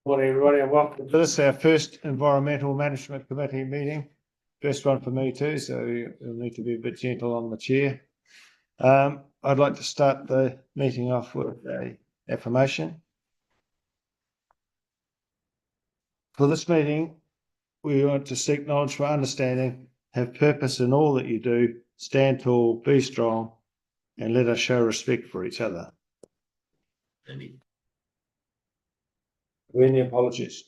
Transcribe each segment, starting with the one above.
Morning, everybody, and welcome to this, our first Environmental Management Committee meeting. First one for me too, so you'll need to be a bit gentle on the chair. I'd like to start the meeting off with an affirmation. For this meeting, we want to seek knowledge for understanding, have purpose in all that you do, stand tall, be strong, and let us show respect for each other. Any apologies?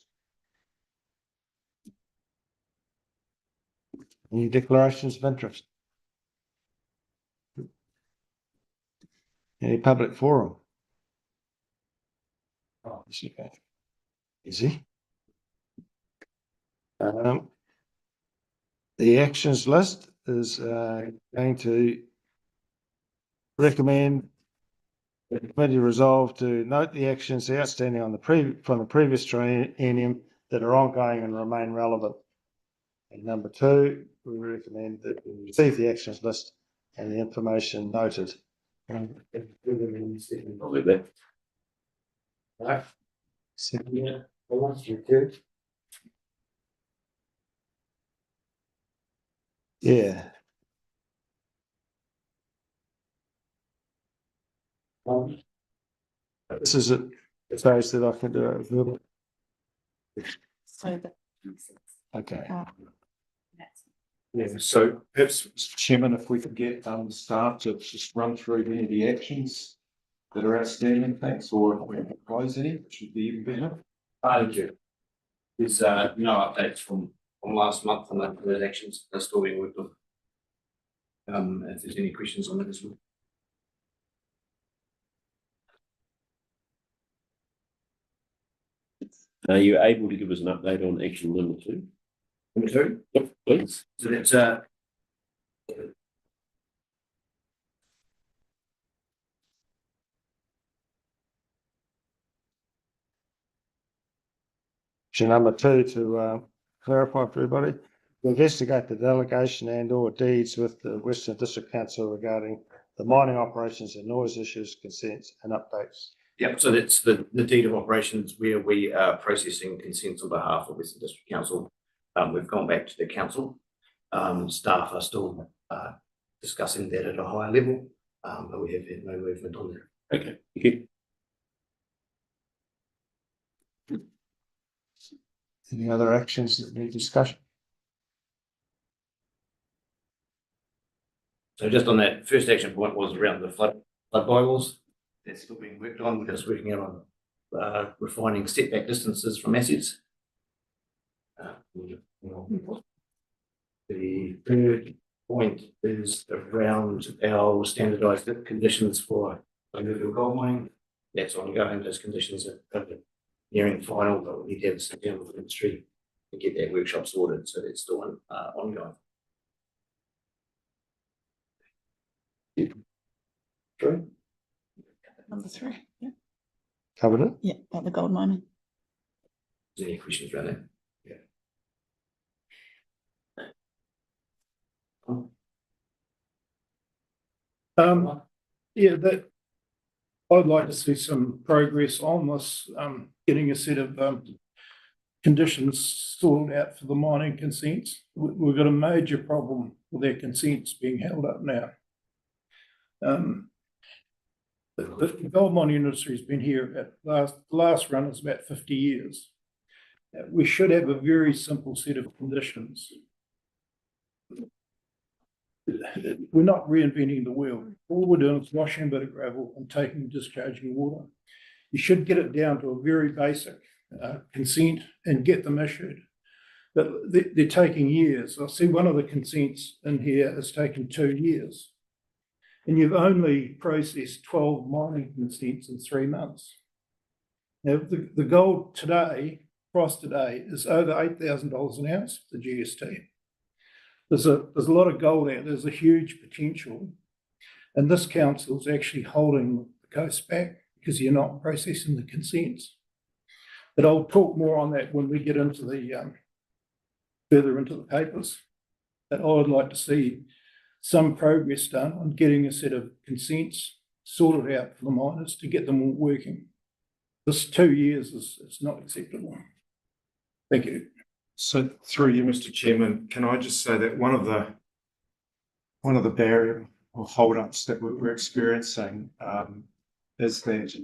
Any declarations of interest? Any public forum? Oh, is he? Is he? The actions list is going to recommend the committee resolve to note the actions outstanding on from the previous triennium that are ongoing and remain relevant. And number two, we recommend that we receive the actions list and the information noted. Probably that. Right. So, yeah, once you do. Yeah. This is a phrase that I can do it verbally. Okay. Yeah, so perhaps, Mr. Chairman, if we could get staff to just run through any of the actions that are outstanding, thanks, or if we can close any, which would be even better. Thank you. There's no updates from last month on those actions. They're still being worked on. If there's any questions on it as well. Are you able to give us an update on action number 2? Number 2? Yep, please. So that's Action number 2 to clarify for everybody, to investigate the delegation and/or deeds with the Western District Council regarding the mining operations and noise issues, consents, and updates. yeah, so that's the deed of operations where we are processing consents on behalf of Western District Council. We've gone back to the council. Staff are still discussing that at a higher level, but we have had no movement on that. Okay, thank you. Any other actions that need discussion? So just on that first action point was around the flood bylaws. That's still being worked on. We're just working out on refining setback distances from assets. The third point is around our standardised conditions for alluvial gold mining. That's ongoing. Those conditions are nearing final, but we need to have some deal with the industry to get that workshop sorted. So that's still ongoing. True. Number 3, yeah. Covered it? Yeah, about the gold mining. Is there any questions around that? Yeah, that I'd like to see some progress on this, getting a set of conditions sorted out for the mining consents. We've got a major problem with our consents being held up now. The gold mining industry has been here at the last run is about 50 years. We should have a very simple set of conditions. We're not reinventing the wheel. All we're doing is washing a bit of gravel and discharging water. You should get it down to a very basic consent and get them issued. But they're taking years. I see one of the consents in here has taken 2 years. And you've only processed 12 mining consents in 3 months. Now, the gold today, price today, is over $8,000 an ounce, the GST. There's a lot of gold out. There's a huge potential. And this council is actually holding the coast back because you're not processing the consents. But I'll talk more on that when we get into the further into the papers. that I would like to see some progress done on getting a set of consents sorted out for the miners to get them all working. This 2 years is not acceptable. Thank you. So through you, Mr. Chairman, can I just say that one of the barrier or hold-ups that we're experiencing is that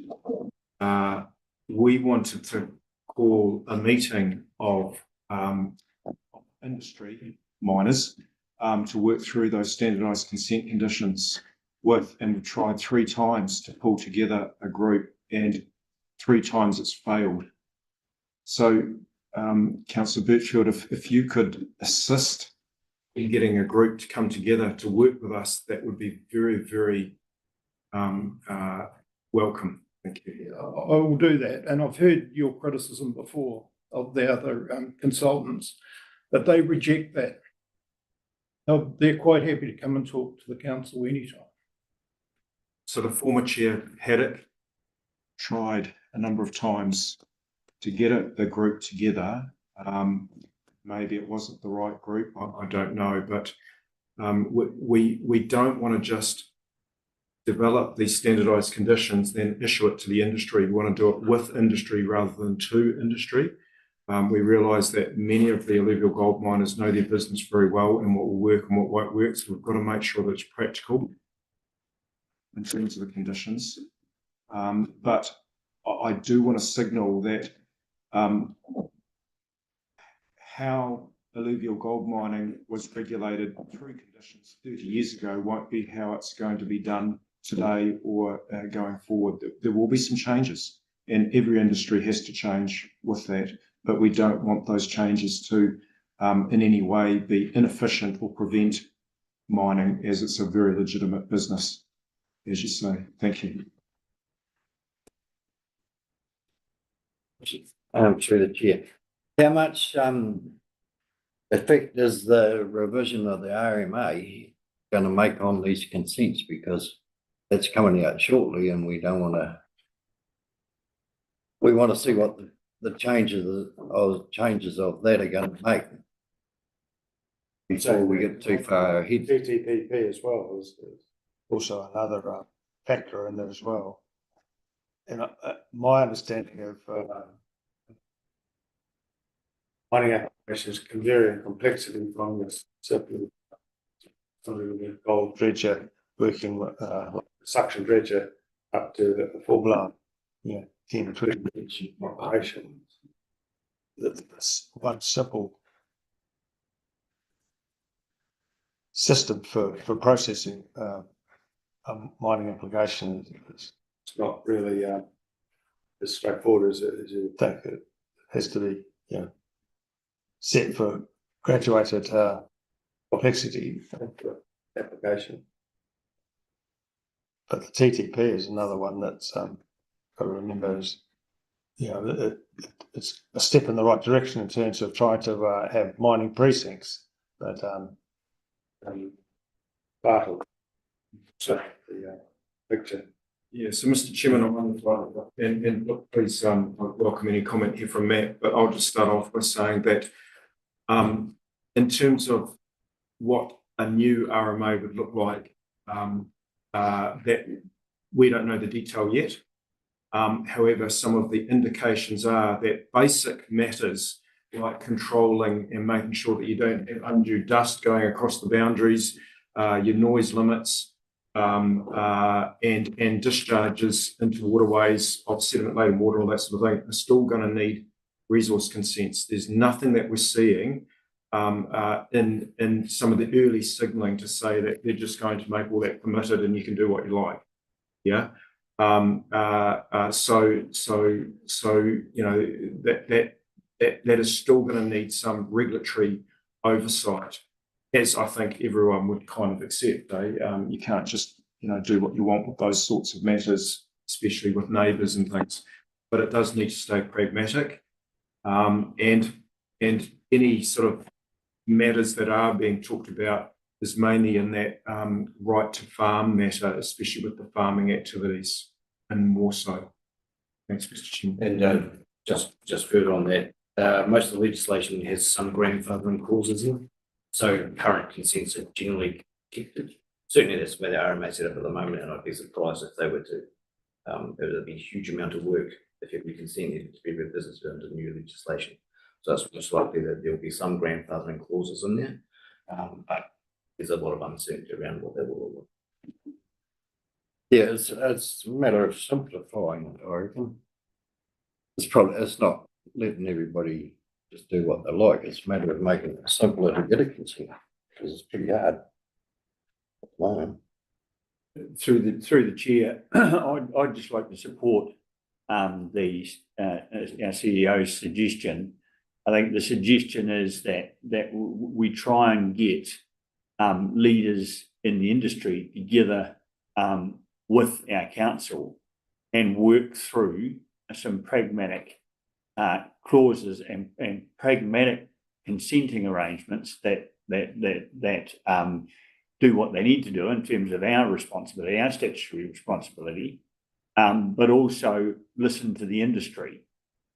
we wanted to call a meeting of industry miners to work through those standardised consent conditions and we tried 3 times to pull together a group and 3 times it's failed. So Councillor Birchfield, if you could assist in getting a group to come together to work with us, that would be very, very welcome. Thank you. I will do that. And I've heard your criticism before of the other consultants, but they reject that. They're quite happy to come and talk to the council anytime. So the former chair had it, tried a number of times to get the group together. Maybe it wasn't the right group, I don't know, but we don't want to just develop these standardised conditions, then issue it to the industry. We want to do it with industry rather than to industry. We realise that many of the alluvial gold miners know their business very well and what will work and what won't work, so we've got to make sure that it's practical in terms of the conditions. But I do want to signal that how alluvial gold mining was regulated through conditions 30 years ago won't be how it's going to be done today or going forward. There will be some changes and every industry has to change with that, but we don't want those changes to in any way be inefficient or prevent mining, as it's a very legitimate business, as you say. Thank you. Through the chair, how much effect is the revision of the RMA going to make on these consents? Because that's coming out shortly, and we don't want to. We want to see what the changes of that are going to make before we get too far ahead. TTPP as well is also another factor in there as well. And my understanding of mining applications can vary in complexity from this simply something with gold dredger working with suction dredger up to the full blown, 10 or 20 inch operation. That's one simple system for processing a mining application. It's not really as straightforward as you think. It has to be, set for graduated complexity application. But the TTP is another one that's got to remember is, it's a step in the right direction in terms of trying to have mining precincts, but part of the picture. Yeah, so Mr. Chairman, I'm on the floor, and look, please, I welcome any comment here from Matt, but I'll just start off by saying that in terms of what a new RMA would look like, that we don't know the detail yet. However, some of the indications are that basic matters like controlling and making sure that you don't have undue dust going across the boundaries, your noise limits, and discharges into waterways of sediment-laden water, all that sort of thing, are still going to need resource consents. There's nothing that we're seeing in some of the early signalling to say that they're just going to make all that permitted and you can do what you like. Yeah. So that is still going to need some regulatory oversight, as I think everyone would kind of accept. You can't just do what you want with those sorts of matters, especially with neighbours and things. But it does need to stay pragmatic, and any sort of matters that are being talked about is mainly in that right to farm matter, especially with the farming activities, and more so. Thanks, Mr. Chairman. And just further on that, most of the legislation has some grandfathering clauses in. So current consents are generally kept. Certainly that's where the RMA set up at the moment, and I'd be surprised if they were to. It would be a huge amount of work if every consent needed to be revisited under new legislation. So it's most likely that there will be some grandfathering clauses in there, but there's a lot of uncertainty around what they will look like. Yeah, it's a matter of simplifying it, I reckon. It's not letting everybody just do what they like. It's a matter of making it simpler to get a consent, because it's pretty hard. At the moment. Through the chair, I'd just like to support our CEO's suggestion. I think the suggestion is that we try and get leaders in the industry together with our council and work through some pragmatic clauses and pragmatic consenting arrangements that do what they need to do in terms of our responsibility, our statutory responsibility, but also listen to the industry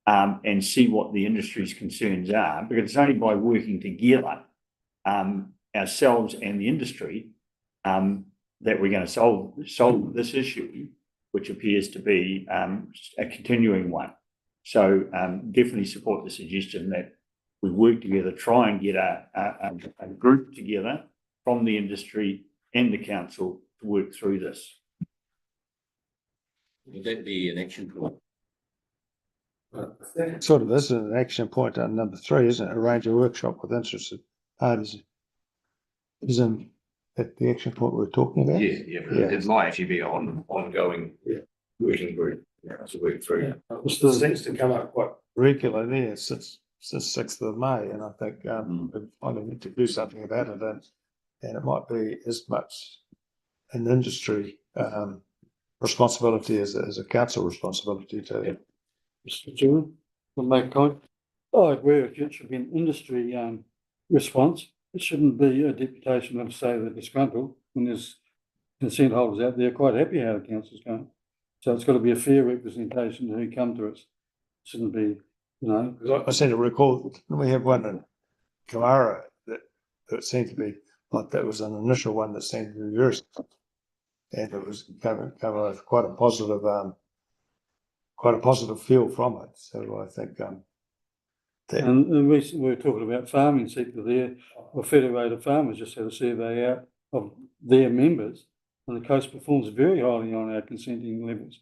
and see what the industry's concerns are, because it's only by working together, ourselves and the industry, that we're going to solve this issue, which appears to be a continuing one. So definitely support the suggestion that we work together, try and get a group together from the industry and the council to work through this. Would that be an action point? That sort of is an action point on number 3, isn't it? Arrange a workshop with interested parties. Isn't that the action point we're talking about? Yeah, but it might actually be on ongoing working group to work through. It seems to come up quite Regularly, yeah, since 6th of May, and I think we finally need to do something about it, and it might be as much an industry responsibility as a council responsibility to. Mr. Chairman, I'll make a comment. I agree with you. It should be an industry response. It shouldn't be a deputation of, say, the disgruntled, when there's consent holders out there quite happy how the council's going. So it's got to be a fair representation to who come to us. It shouldn't be, I seem to recall, we have one in Kamara that seemed to be like that was an initial one that seemed to be very, and it was coming with quite a positive feel from it. So I think and recently we were talking about farming sector there. Well, Federated Farmers just had a survey out of their members, and the coast performs very highly on our consenting levels.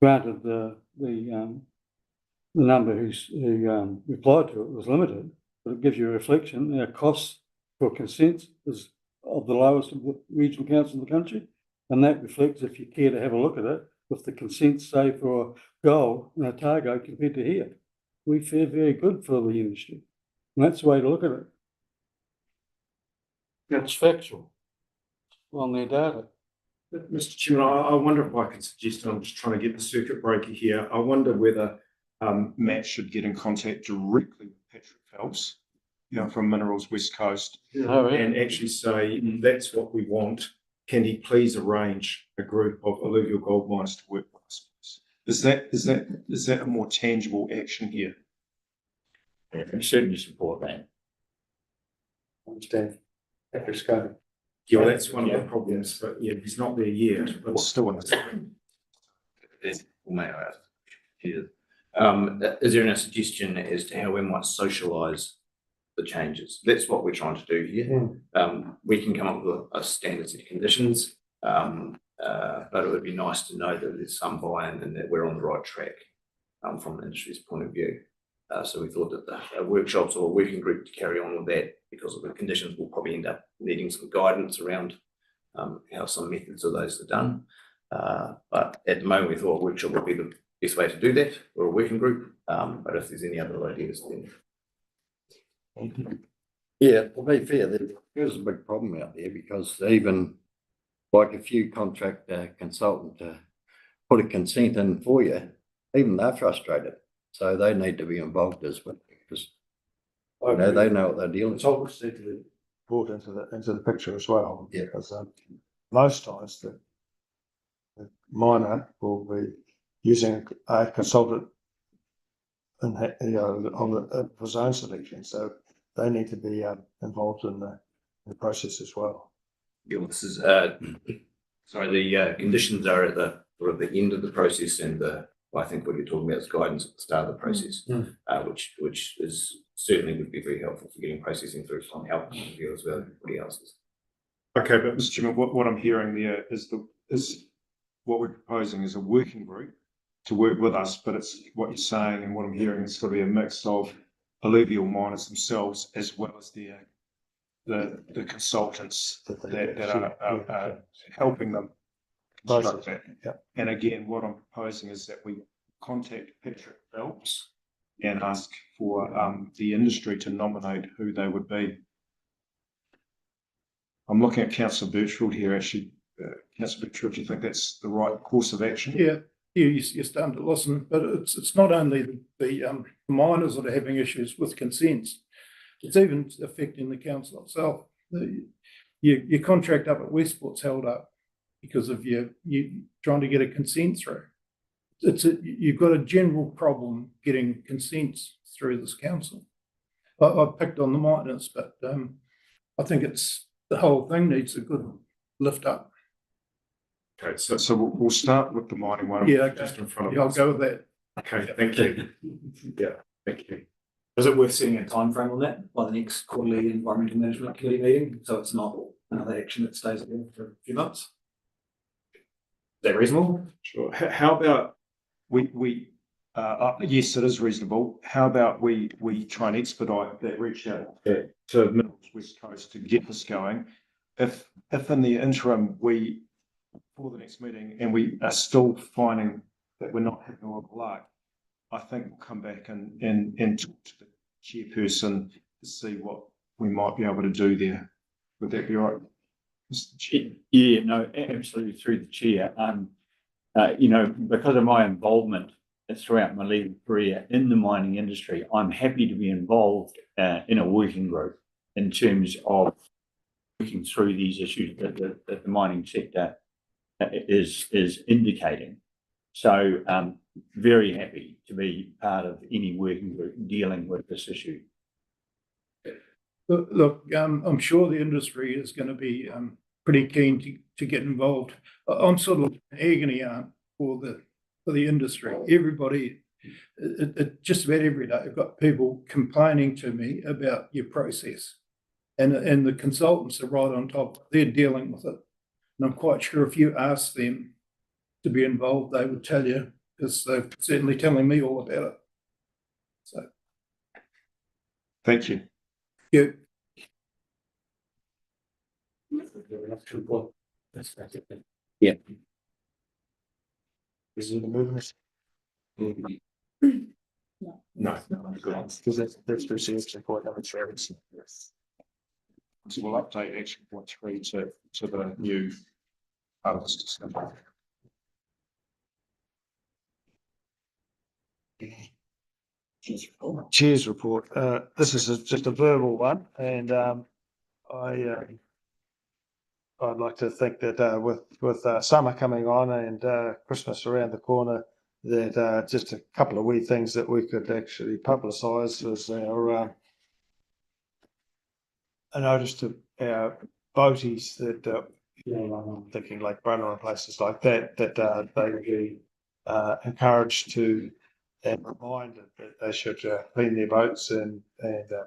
Granted, the number who replied to it was limited, but it gives you a reflection. Our costs for consent is of the lowest of the regional councils in the country, and that reflects, if you care to have a look at it, with the consents, say, for a goal and Otago compared to here. We fare very good for the industry, and that's the way to look at it. It's factual on their data. Mr. Chairman, I wonder if I can suggest, I'm just trying to get the circuit breaker here. I wonder whether Matt should get in contact directly with Patrick Phelps, from Minerals West Coast, and actually say, that's what we want. Can he please arrange a group of alluvial gold miners to work with us? Is that a more tangible action here? I certainly support that. understand Patrick's going. Yeah, well, that's one of the problems, but yeah, he's not there yet, but still in the. May I ask? Is there a suggestion as to how we might socialise the changes? That's what we're trying to do here. We can come up with a standard set of conditions, but it would be nice to know that there's some buy-in and that we're on the right track from the industry's point of view. So we thought that the workshops or a working group to carry on with that, because of the conditions, will probably end up needing some guidance around how some methods of those are done. But at the moment, we thought a workshop would be the best way to do that, or a working group. But if there's any other ideas, then. Yeah, to be fair, there's a big problem out there, because even like if you contract a consultant to put a consent in for you, even they're frustrated. So they need to be involved as well, because they know what they're dealing with. It's obviously to be brought into the picture as well. Yeah. Because most times the miner will be using a consultant for his own selection. So they need to be involved in the process as well. Yeah, this is, sorry, the conditions are at the, sort of the end of the process, and I think what you're talking about is guidance at the start of the process, which is certainly would be very helpful for getting processing through from our point of view as well as everybody else's. Okay, but Mr. Chairman, what I'm hearing there is what we're proposing is a working group to work with us, but it's what you're saying and what I'm hearing is going to be a mix of alluvial miners themselves as well as the consultants that are helping them construct that. Yeah. And again, what I'm proposing is that we contact Patrick Phelps and ask for the industry to nominate who they would be. I'm looking at Councillor Birchfield here, actually. Councillor Birchfield, do you think that's the right course of action? Yeah, you're starting to listen, but it's not only the miners that are having issues with consents, it's even affecting the council itself. Your contract up at Westport's held up because of you trying to get a consent through. You've got a general problem getting consents through this council. I've picked on the miners, but I think the whole thing needs a good lift up. Okay, so we'll start with the mining one. Yeah, just in front of I'll us. go with that. Okay, thank you. Yeah, thank you. Is it worth setting a time frame on that by the next quarterly environmental management committee meeting? So it's not another action that stays there for a few months? Is that reasonable? Sure. How about yes, it is reasonable. How about we try and expedite that reach out to Middles West Coast to get this going? If in the interim for the next meeting and we are still finding that we're not having a lot of luck, I think we'll come back and talk to the chairperson to see what we might be able to do there. Would that be right, Mr. Chair? Yeah, no, absolutely through the chair. Because of my involvement throughout my legal career in the mining industry, I'm happy to be involved in a working group in terms of working through these issues that the mining sector is indicating. So very happy to be part of any working group dealing with this issue. Look, I'm sure the industry is going to be pretty keen to get involved. I'm sort of an agony aunt for the industry. Everybody, just about every day, I've got people complaining to me about your process, and the consultants are right on top. They're dealing with it, and I'm quite sure if you ask them to be involved, they would tell you, because they're certainly telling me all about it. So, Thank you. yeah. Yeah. Is it a movement? No. Because that's actually quite number three. So we'll update action point 3 to the new harvest discussion. Chair's report. This is just a verbal one, and I'd like to think that with summer coming on and Christmas around the corner, that just a couple of wee things that we could actually publicise was our a notice to our boaties that I'm thinking like Brunner and places like that they would be encouraged to and reminded that they should clean their boats and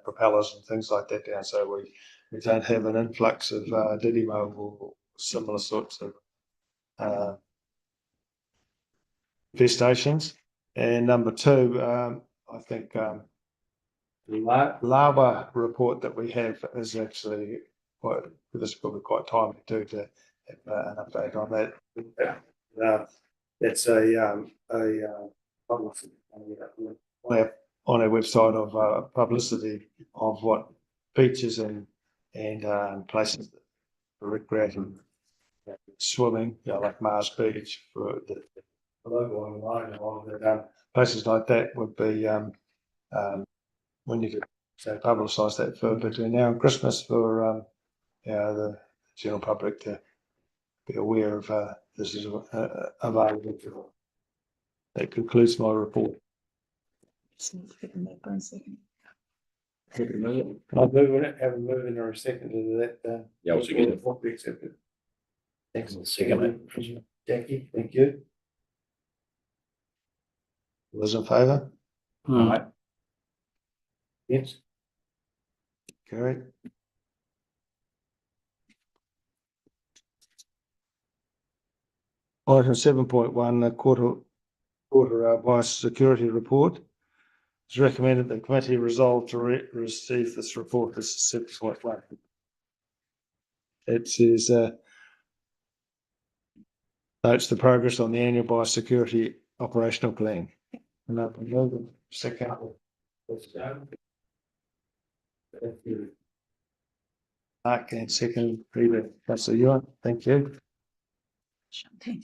propellers and things like that down, so we don't have an influx of Didimo or similar sorts of infestations. And number two, I think the lava report that we have is actually quite, this is probably quite timely too to have an update on that. It's on our website of publicity of what beaches and places for recreating, swimming, like Mars Beach for the local online and all of that. Places like that would be we need to publicise that for between now and Christmas for the general public to be aware of this is available. That concludes my report. I'll move it, have a move in or a second to that. Yeah, I'll second it. report be accepted. Thanks. Second Jackie, thank you. Those in favour? Right. Yes. Carried. Item 7.1, the quarter biosecurity report. It's recommended the committee resolve to receive this report as 7.1. It says, notes the progress on the annual biosecurity operational plan. And I can move it. Second. Mark and second, Peter, Councillor Ewan, thank you. Shanti.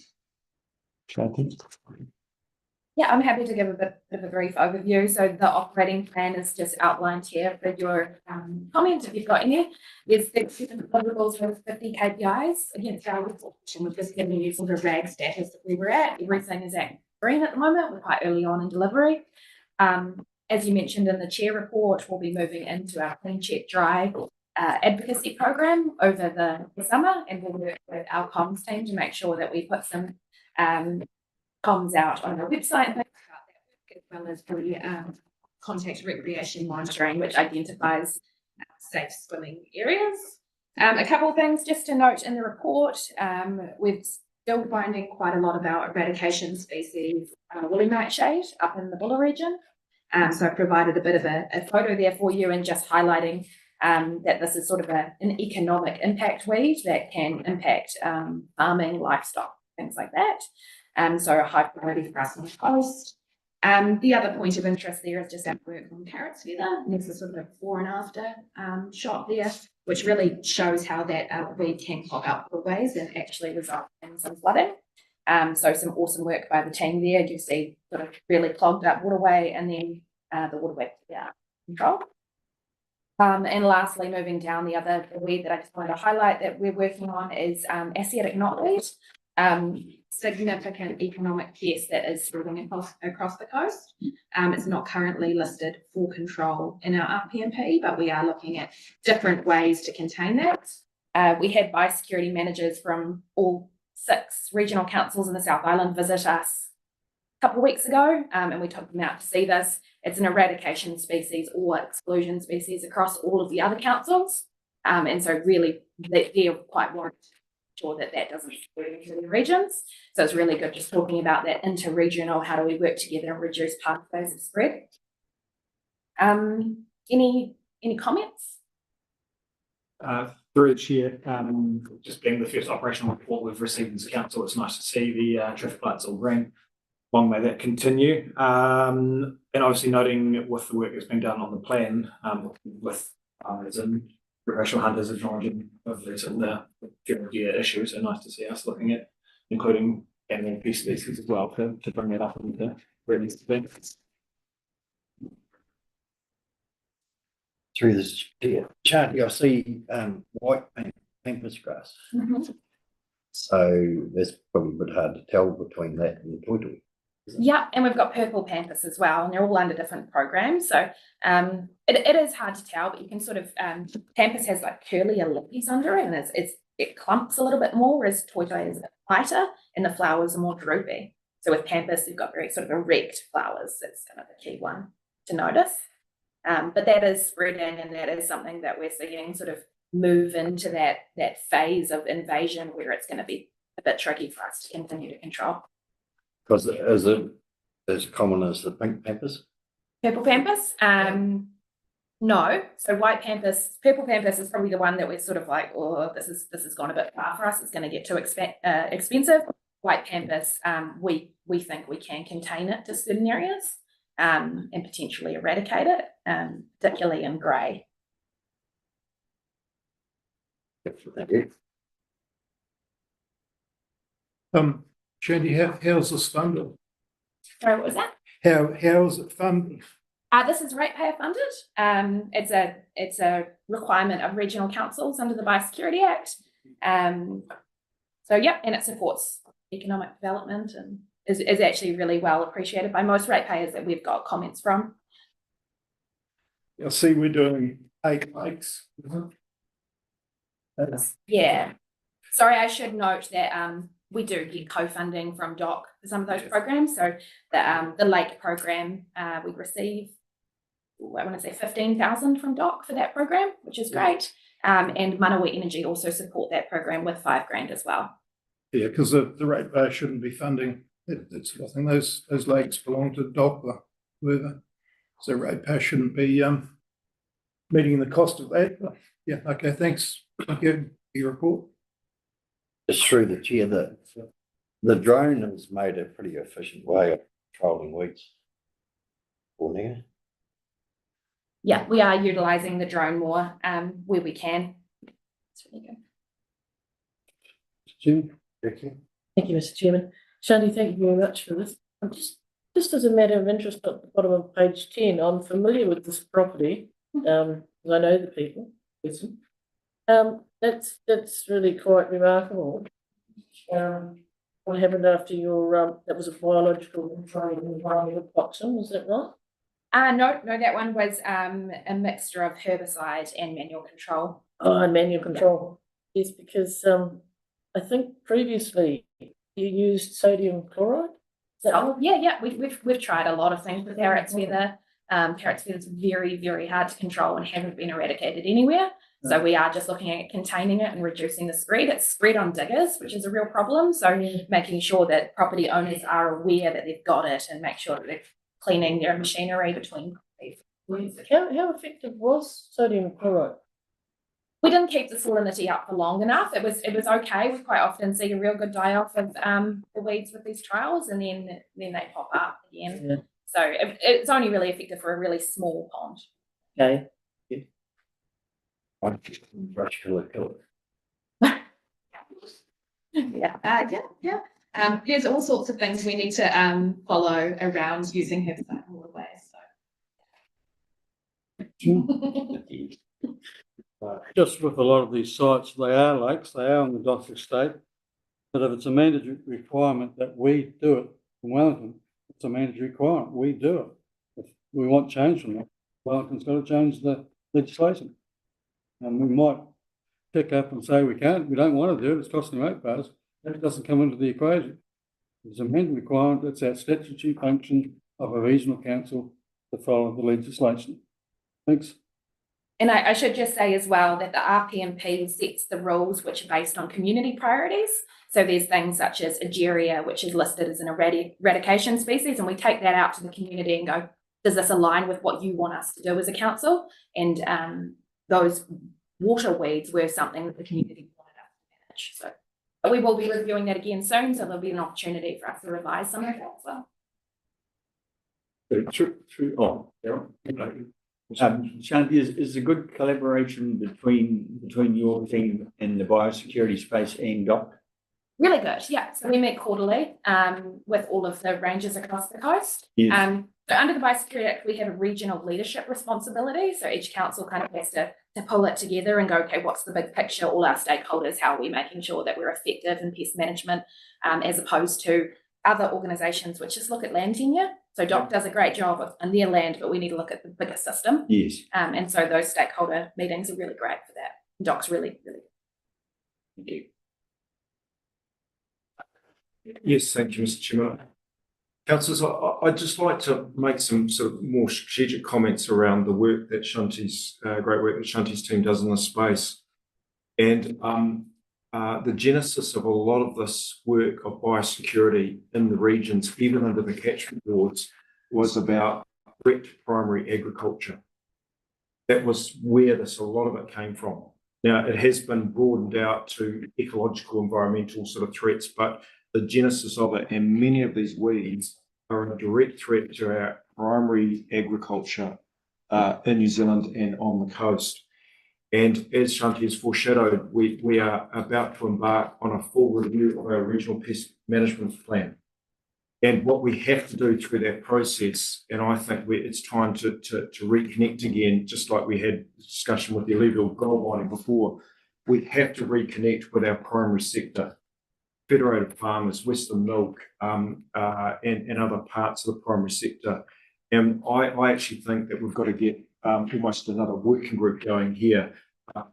Shanti. Yeah, I'm happy to give a bit of a brief overview. So the operating plan is just outlined here for your comment if you've got any. There's 37 deliverables with 50 KPIs against our reflection. We've just given you sort of rag status that we were at. Everything is at green at the moment. We're quite early on in delivery. As you mentioned in the chair report, we'll be moving into our Clean Check Dry advocacy program over the summer, and we'll work with our comms team to make sure that we put some comms out on our website and things about that work, as well as the contact recreation monitoring, which identifies safe swimming areas. A couple of things just to note in the report, we're still finding quite a lot of our eradication species woolly nightshade up in the Buller region. So I've provided a bit of a photo there for you and just highlighting that this is sort of an economic impact weed that can impact farming, livestock, things like that. So a high priority for us on the coast. The other point of interest there is just our work on carrots feather. And there's a sort of a before and after shot there, which really shows how that weed can pop out waterways and actually result in some flooding. So some awesome work by the team there. You see sort of really clogged up waterway and then the waterway control. And lastly, moving down, the weed that I just wanted to highlight that we're working on is Asiatic knotweed. Significant economic pest that is spreading across the coast. It's not currently listed for control in our RPMP, but we are looking at different ways to contain that. We had biosecurity managers from all 6 regional councils in the South Island visit us a couple of weeks ago, and we took them out to see this. It's an eradication species or exclusion species across all of the other councils, and so really they're quite worried sure that doesn't spread into the regions. So it's really good just talking about that inter-regional, how do we work together and reduce pathways of spread. Any comments? Through the chair, just being the first operational report we've received as a council, it's nice to see the traffic lights all green. Long may that continue. And obviously noting with the work that's been done on the plan, with as in recreational hunters acknowledging of the gear issues, and nice to see us looking at including animal pest species as well to bring it up into where it needs to be. Through this chart, I see white pampas grass. Mm-hmm. So that's probably a bit hard to tell between that and the toilet. Yeah, and we've got purple pampas as well, and they're all under different programs. So it is hard to tell, but you can sort of pampas has like curlier leaves under it, and it clumps a little bit more, whereas toitoi is a bit lighter, and the flowers are more droopy. So with pampas, you've got very sort of erect flowers. That's kind of the key one to notice. But that is spreading, and that is something that we're seeing sort of move into that phase of invasion where it's going to be a bit tricky for us to continue to control. Because is it as common as the pink pampas? Purple pampas? No. So white pampas, purple pampas is probably the one that we're sort of like, oh, this has gone a bit far for us. It's going to get too expensive. White pampas, we think we can contain it to certain areas and potentially eradicate it, particularly in grey. Thank you. Shanti, how's this funded? Sorry, what was that? How is it funded? This is ratepayer funded. It's a requirement of regional councils under the Biosecurity Act. So yeah, and it supports economic development and is actually really well appreciated by most ratepayers that we've got comments from. I see we're doing 8 lakes. Yeah. Sorry, I should note that we do get co-funding from DOC for some of those programs. So the lake program, we receive, I want to say 15,000 from DOC for that program, which is great. And Manawa Energy also support that program with $5,000 as well. Yeah, because the ratepayer shouldn't be funding it. It's, I think those lakes belong to DOC or whoever. So ratepayer shouldn't be meeting the cost of that. Yeah, okay, thanks. Thank you for your report. Just through the chair, the drone has made a pretty efficient way of controlling weeds. For now. Yeah, we are utilising the drone more where we can. It's really good. Jim? Thank you. Thank you, Mr. Chairman. Shanti, thank you very much for this. I'm just as a matter of interest at the bottom of page 10, I'm familiar with this property, because I know the people. That's really quite remarkable. What happened after your, that was a biological control of environmental toxin, was that right? No, that one was a mixture of herbicide and manual control. Oh, and manual control. Yes, because I think previously you used sodium chloride. Is that Oh, yeah, we've tried a lot of things with parrot's feather. Parrot's feather is very, very hard to control and hasn't been eradicated anywhere. So we are just looking at containing it and reducing the spread. It's spread on diggers, which is a real problem. So making sure that property owners are aware that they've got it and make sure that they're cleaning their machinery between properties. How effective was sodium chloride? We didn't keep the salinity up for long enough. It was okay. We quite often see a real good die off of the weeds with these trials, and then they pop up again. Yeah. So it's only really effective for a really small pond. Okay. Brush killer. Yeah. There's all sorts of things we need to follow around using herbicide all the way. Just with a lot of these sites, they are lakes, they are on the DOC estate. But if it's a mandatory requirement that we do it in Wellington, it's a mandatory requirement, we do it. If we want change from that, Wellington's got to change the legislation. And we might pick up and say we don't want to do it, it's costing ratepayers. That doesn't come into the equation. It's a mandatory requirement, it's our statutory function of a regional council to follow the legislation. Thanks. And I should just say as well that the RPMP sets the rules which are based on community priorities. So there's things such as Egeria, which is listed as an eradication species, and we take that out to the community and go, does this align with what you want us to do as a council? And those water weeds were something that the community wanted us to manage. So but we will be reviewing that again soon, so there'll be an opportunity for us to revise some of that as well. Shanti, is a good collaboration between your team and the biosecurity space and DOC? Really good, yeah. So we meet quarterly with all of the rangers across the coast. Yes. So under the Biosecurity Act, we have a regional leadership responsibility. So each council kind of has to pull it together and go, okay, what's the big picture? All our stakeholders, how are we making sure that we're effective in pest management, as opposed to other organisations which just look at land tenure. So DOC does a great job on their land, but we need to look at the bigger system. Yes. And so those stakeholder meetings are really great for that. DOC's really, really. Thank you. Yes, thank you, Mr. Chairman. Councillors, I'd just like to make some sort of more strategic comments around the work that Shanti's, great work that Shanti's team does in this space. And the genesis of a lot of this work of biosecurity in the regions, even under the catchment boards, was about direct primary agriculture. That was where a lot of it came from. Now, it has been broadened out to ecological, environmental sort of threats, but the genesis of it, and many of these weeds are a direct threat to our primary agriculture in New Zealand and on the coast. And as Shanti has foreshadowed, we are about to embark on a full review of our regional pest management plan. And what we have to do through that process, and I think it's time to reconnect again, just like we had discussion with the illegal gold mining before, we have to reconnect with our primary sector. Federated Farmers, Western Milk, and other parts of the primary sector. And I actually think that we've got to get almost another working group going here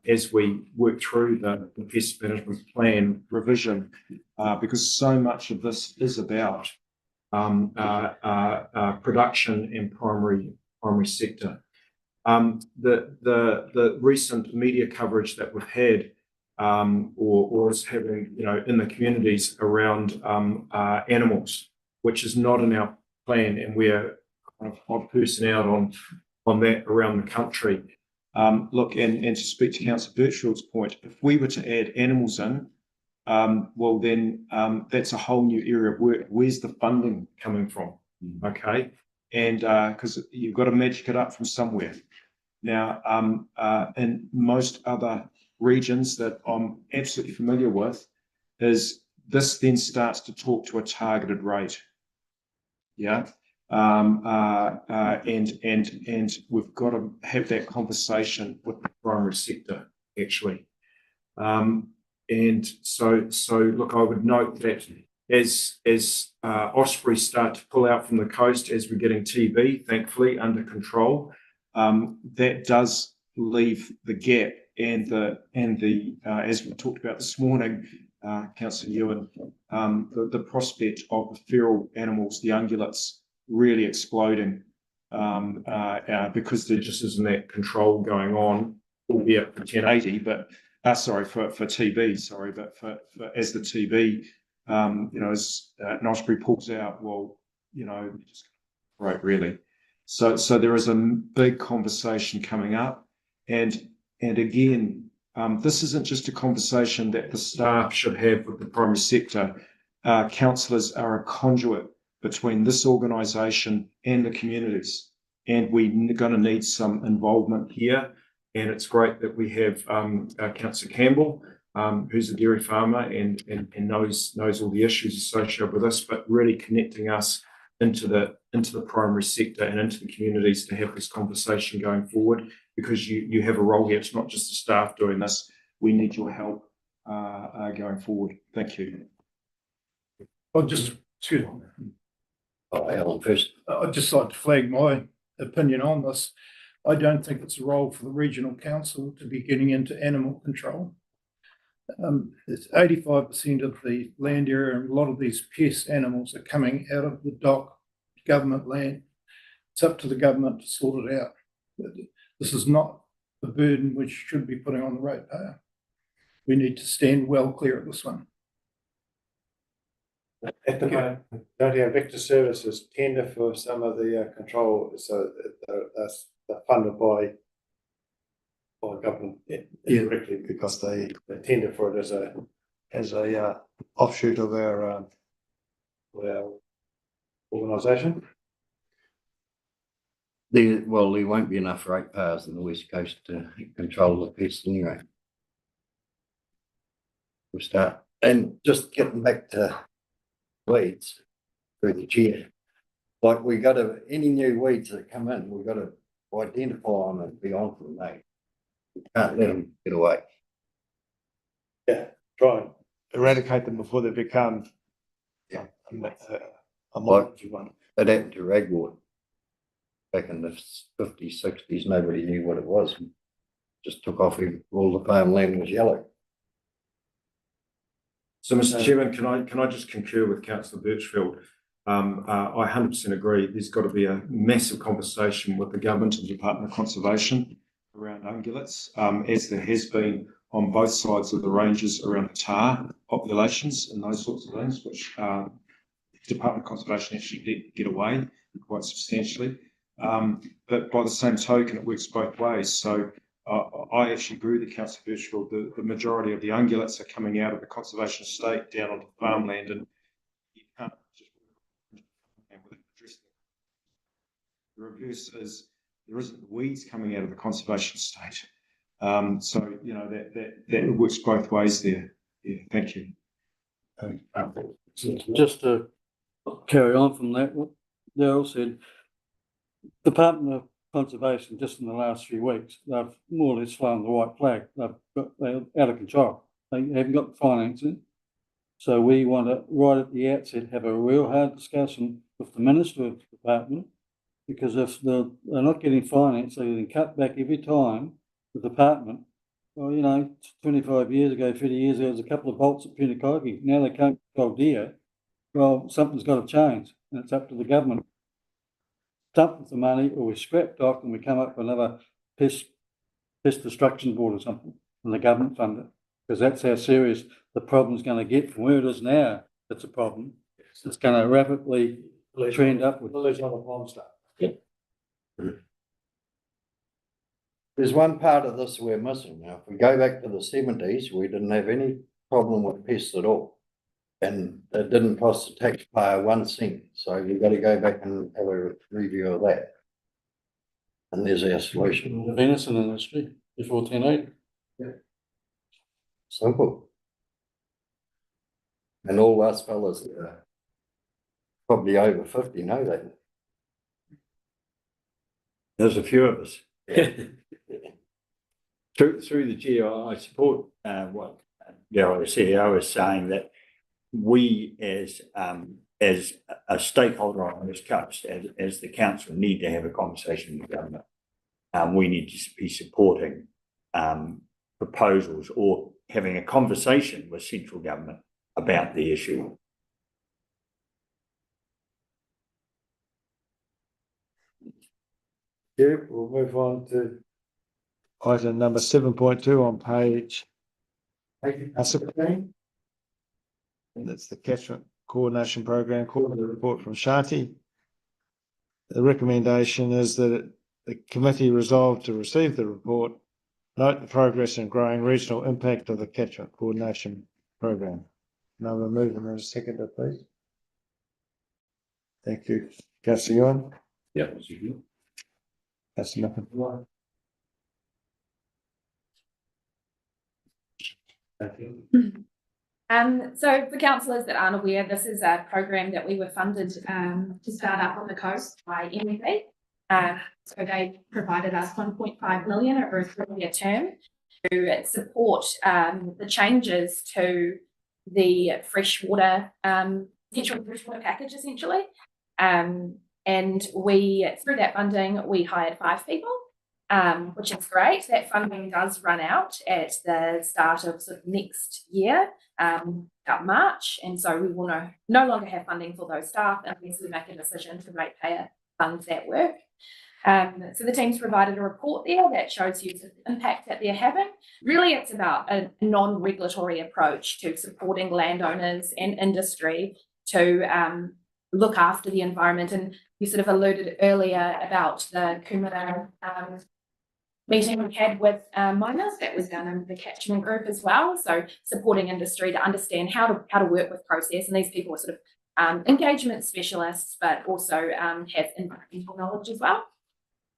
as we work through the pest management plan revision, because so much of this is about production and primary sector. The recent media coverage that we've had, or is having, in the communities around animals, which is not in our plan, and we're kind of odd person out on that around the country. Look, and to speak to Councillor Birchfield's point, if we were to add animals in, well then that's a whole new area of work. Where's the funding coming from? Okay, and because you've got to magic it up from somewhere. Now, in most other regions that I'm absolutely familiar with, is this then starts to talk to a targeted rate. Yeah. And we've got to have that conversation with the primary sector, actually. And so look, I would note that as ospreys start to pull out from the coast, as we're getting TB, thankfully, under control, that does leave the gap and the as we talked about this morning, Councillor Ewan, the prospect of the feral animals, the ungulates, really exploding because there just isn't that control going on, albeit for 1080, but sorry, for TB, sorry, but for as the TB, as an osprey pulls out, well, just right, really. So there is a big conversation coming up, and again, this isn't just a conversation that the staff should have with the primary sector. Councillors are a conduit between this organisation and the communities, and we're going to need some involvement here. And it's great that we have Councillor Campbell, who's a dairy farmer and knows all the issues associated with this, but really connecting us into the primary sector and into the communities to have this conversation going forward, because you have a role here. It's not just the staff doing this. We need your help going forward. Thank you. Excuse me. Oh, Alan first. I'd just like to flag my opinion on this. I don't think it's a role for the regional council to be getting into animal control. It's 85% of the land area, and a lot of these pest animals are coming out of the dock government land. It's up to the government to sort it out. This is not a burden which should be putting on the ratepayer. We need to stand well clear of this one. At the moment, don't our vector services tender for some of the control, so that's funded by government directly, because they tender for it as a offshoot of our organisation. There won't be enough ratepayers in the West Coast to control the pests anyway. We'll start. And just getting back to weeds through the chair, like we got to, any new weeds that come in, we've got to identify them and be on them, mate. We can't let them get away. Yeah, try and eradicate them before they become a monstrous one. It happened to ragwort back in the 50s, 60s. Nobody knew what it was. Just took off, all the farmland was yellow. So, Mr. Chairman, can I just concur with Councillor Birchfield? I 100% agree. There's got to be a massive conversation with the government and Department of Conservation around ungulates, as there has been on both sides of the ranges around the tar populations and those sorts of things, which Department of Conservation actually did get away quite substantially. But by the same token, it works both ways. So I actually agree with Councillor Birchfield. The majority of the ungulates are coming out of the conservation estate down onto the farmland, and you can't just address them. The reverse is there isn't weeds coming out of the conservation estate. So that works both ways there. Yeah, thank you. Just to carry on from that, what Daryl said, Department of Conservation, just in the last few weeks, they've more or less flown the white flag. They're out of control. They haven't got the financing. So we want to, right at the outset, have a real hard discussion with the Minister of the Department Because if they're not getting finance, they're getting cut back every time the department. Well, 25 years ago, 30 years ago, there was a couple of bolts at Punakaiki. Now they can't go dear. Well, something's got to change, and it's up to the government. Dump the money, or we scrap dock and we come up with another pest destruction board or something, and the government fund it. Because that's how serious the problem's going to get from where it is now. It's a problem. It's going to rapidly trend upwards. Village on the farm stuff. There's one part of this we're missing. Now, if we go back to the 70s, we didn't have any problem with pests at all. And it didn't cost the taxpayer 1 cent. So you've got to go back and have a review of that. And there's our solution. The venison industry before 1080. Simple. And all us fellas that are probably over 50 know that. There's a few of us. Through the chair, I support what our CEO is saying, that we as a stakeholder on this coast, as the council, need to have a conversation with government. We need to be supporting proposals or having a conversation with central government about the issue. Yeah, we'll move on to item number 7.2 on page 16. And that's the catchment coordination program, quarterly report from Shanti. The recommendation is that the committee resolve to receive the report, note the progress in growing regional impact of the catchment coordination program. Now we'll move in a second, please. Thank you. Councillor Ewan. Yeah. That's nothing. So for councillors that aren't aware, this is a program that we were funded to start up on the coast by MEP. So they provided us 1.5 million over a 3-year term to support the changes to the freshwater, potential freshwater package essentially. And we, through that funding, we hired 5 people, which is great. That funding does run out at the start of sort of next year, about March. And so we will no longer have funding for those staff unless we make a decision to ratepayer fund that work. So the team's provided a report there that shows you the impact that they're having. Really, it's about a non-regulatory approach to supporting landowners and industry to look after the environment. And you sort of alluded earlier about the Kumara meeting we had with miners that was done in the catchment group as well. So supporting industry to understand how to work with process. And these people are sort of engagement specialists, but also have environmental knowledge as well.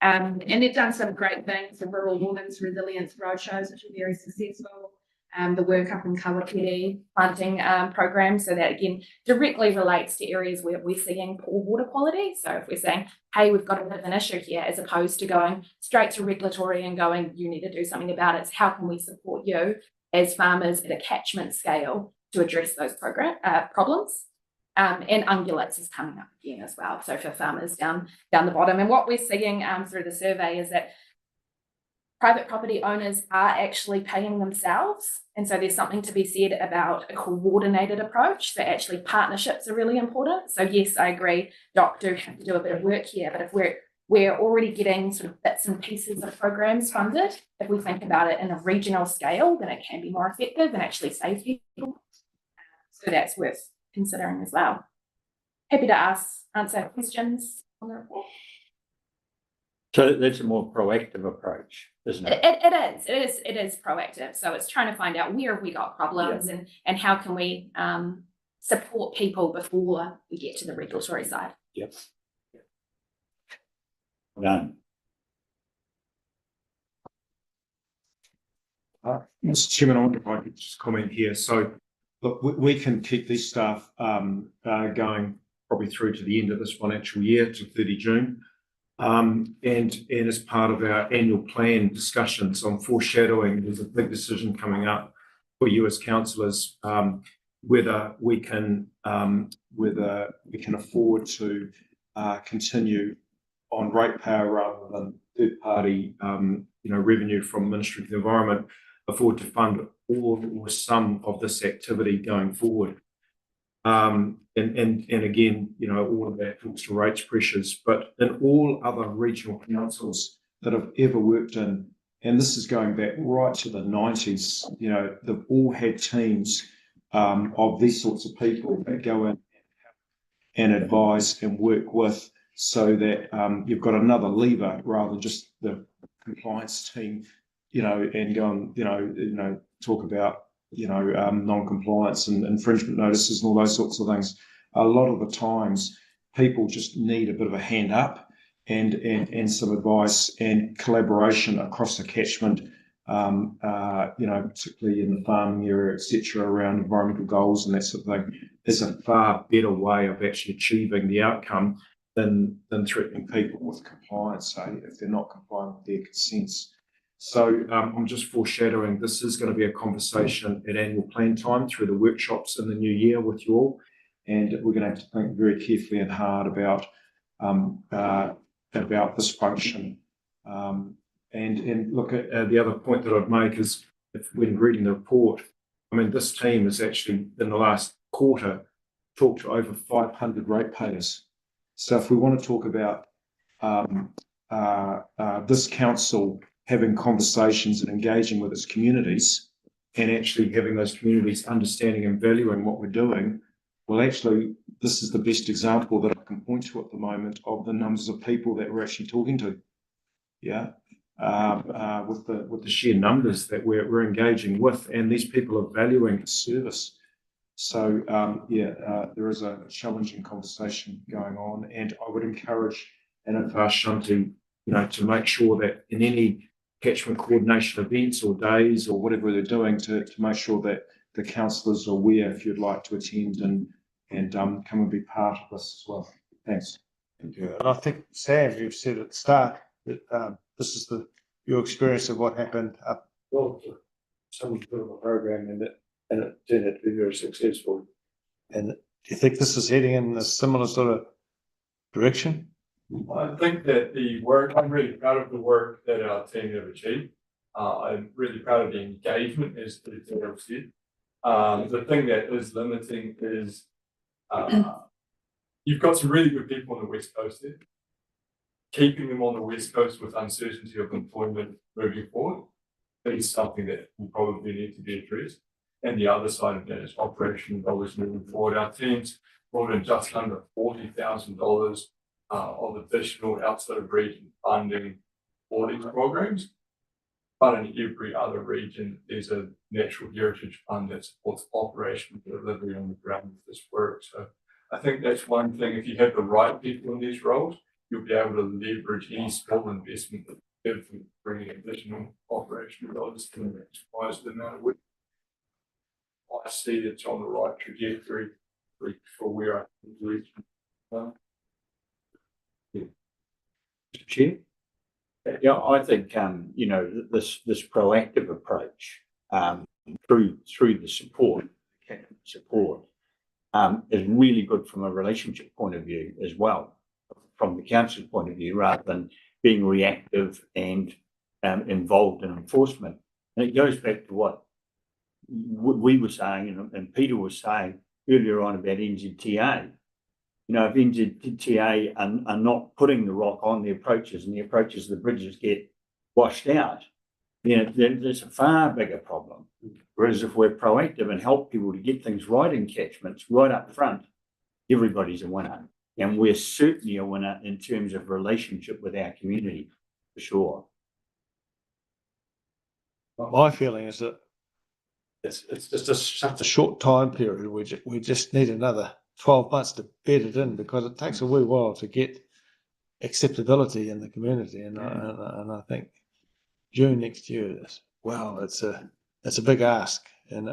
And they've done some great things, the Rural Women's Resilience Roadshows, which are very successful. The work up in Kawakiri planting program, so that again directly relates to areas where we're seeing poor water quality. So if we're saying, hey, we've got a bit of an issue here, as opposed to going straight to regulatory and going, you need to do something about it, so how can we support you as farmers at a catchment scale to address those problems? And ungulates is coming up again as well. So for farmers down the bottom, and what we're seeing through the survey is that private property owners are actually paying themselves. And so there's something to be said about a coordinated approach. So actually partnerships are really important. So yes, I agree, Doc do have to do a bit of work here, but if we're already getting sort of bits and pieces of programs funded, if we think about it in a regional scale, then it can be more effective and actually save people. So that's worth considering as well. Happy to answer questions on the report. So that's a more proactive approach, isn't it? It is proactive. So it's trying to find out where have we got problems and how can we support people before we get to the regulatory side. Yep. Done. Mr. Chairman, I wonder if I could just comment here. So, look, we can keep these staff going probably through to the end of this financial year to 30 June. And as part of our annual plan discussions on foreshadowing, there's a big decision coming up for you as councillors, whether we can afford to continue on ratepayer rather than third party, revenue from Ministry of the Environment afford to fund all or some of this activity going forward. And again, all of that talks to rates pressures, but in all other regional councils that I've ever worked in, and this is going back right to the 90s, they've all had teams of these sorts of people that go in and advise and work with, so that you've got another lever rather than just the compliance team, and go and, talk about, non-compliance and infringement notices and all those sorts of things. A lot of the times people just need a bit of a hand up and some advice and collaboration across the catchment, particularly in the farming area, etc., around environmental goals and that sort of thing, is a far better way of actually achieving the outcome than threatening people with compliance, say, if they're not complying with their consents. So I'm just foreshadowing, this is going to be a conversation at annual plan time through the workshops in the new year with you all, and we're going to have to think very carefully and hard about this function. And look at the other point that I'd make is, when reading the report, this team has actually, in the last quarter, talked to over 500 ratepayers. So if we want to talk about this council having conversations and engaging with its communities, and actually having those communities understanding and valuing what we're doing, well, actually, this is the best example that I can point to at the moment of the numbers of people that we're actually talking to. Yeah, with the sheer numbers that we're engaging with, and these people are valuing service. So there is a challenging conversation going on, and I would encourage and ask Shanti, to make sure that in any catchment coordination events or days or whatever they're doing, to make sure that the councillors are aware if you'd like to attend and come and be part of this as well. Thanks. Thank you. And I think, Sam, you said at the start that this is your experience of what happened up. Well, someone put on a program and it turned out to be very successful. And do you think this is heading in a similar sort of direction? I think that I'm really proud of the work that our team have achieved. I'm really proud of the engagement, as the team said. The thing that is limiting is you've got some really good people on the West Coast there. Keeping them on the West Coast with uncertainty of employment moving forward is something that will probably need to be addressed. And the other side of that is operational dollars moving forward. Our teams brought in just under $40,000 of additional outside of region funding for these programs. But in every other region, there's a natural heritage fund that supports operational delivery on the ground of this work. So I think that's one thing. If you have the right people in these roles, you'll be able to leverage any small investment that you give from bringing additional operational dollars to maximize the amount of work. I see it's on the right trajectory for where I can reach. Chair? Yeah, I think this proactive approach through the support is really good from a relationship point of view as well, from the council point of view, rather than being reactive and involved in enforcement. And it goes back to what we were saying and Peter was saying earlier on about NZTA. If NZTA are not putting the rock on the approaches and the approaches of the bridges get washed out, there's a far bigger problem. Whereas if we're proactive and help people to get things right in catchments right up front, everybody's a winner. And we're certainly a winner in terms of relationship with our community, for sure. My feeling is that it's just such a short time period. We just need another 12 months to bed it in, because it takes a wee while to get acceptability in the community. And I think June next year is, it's a big ask. And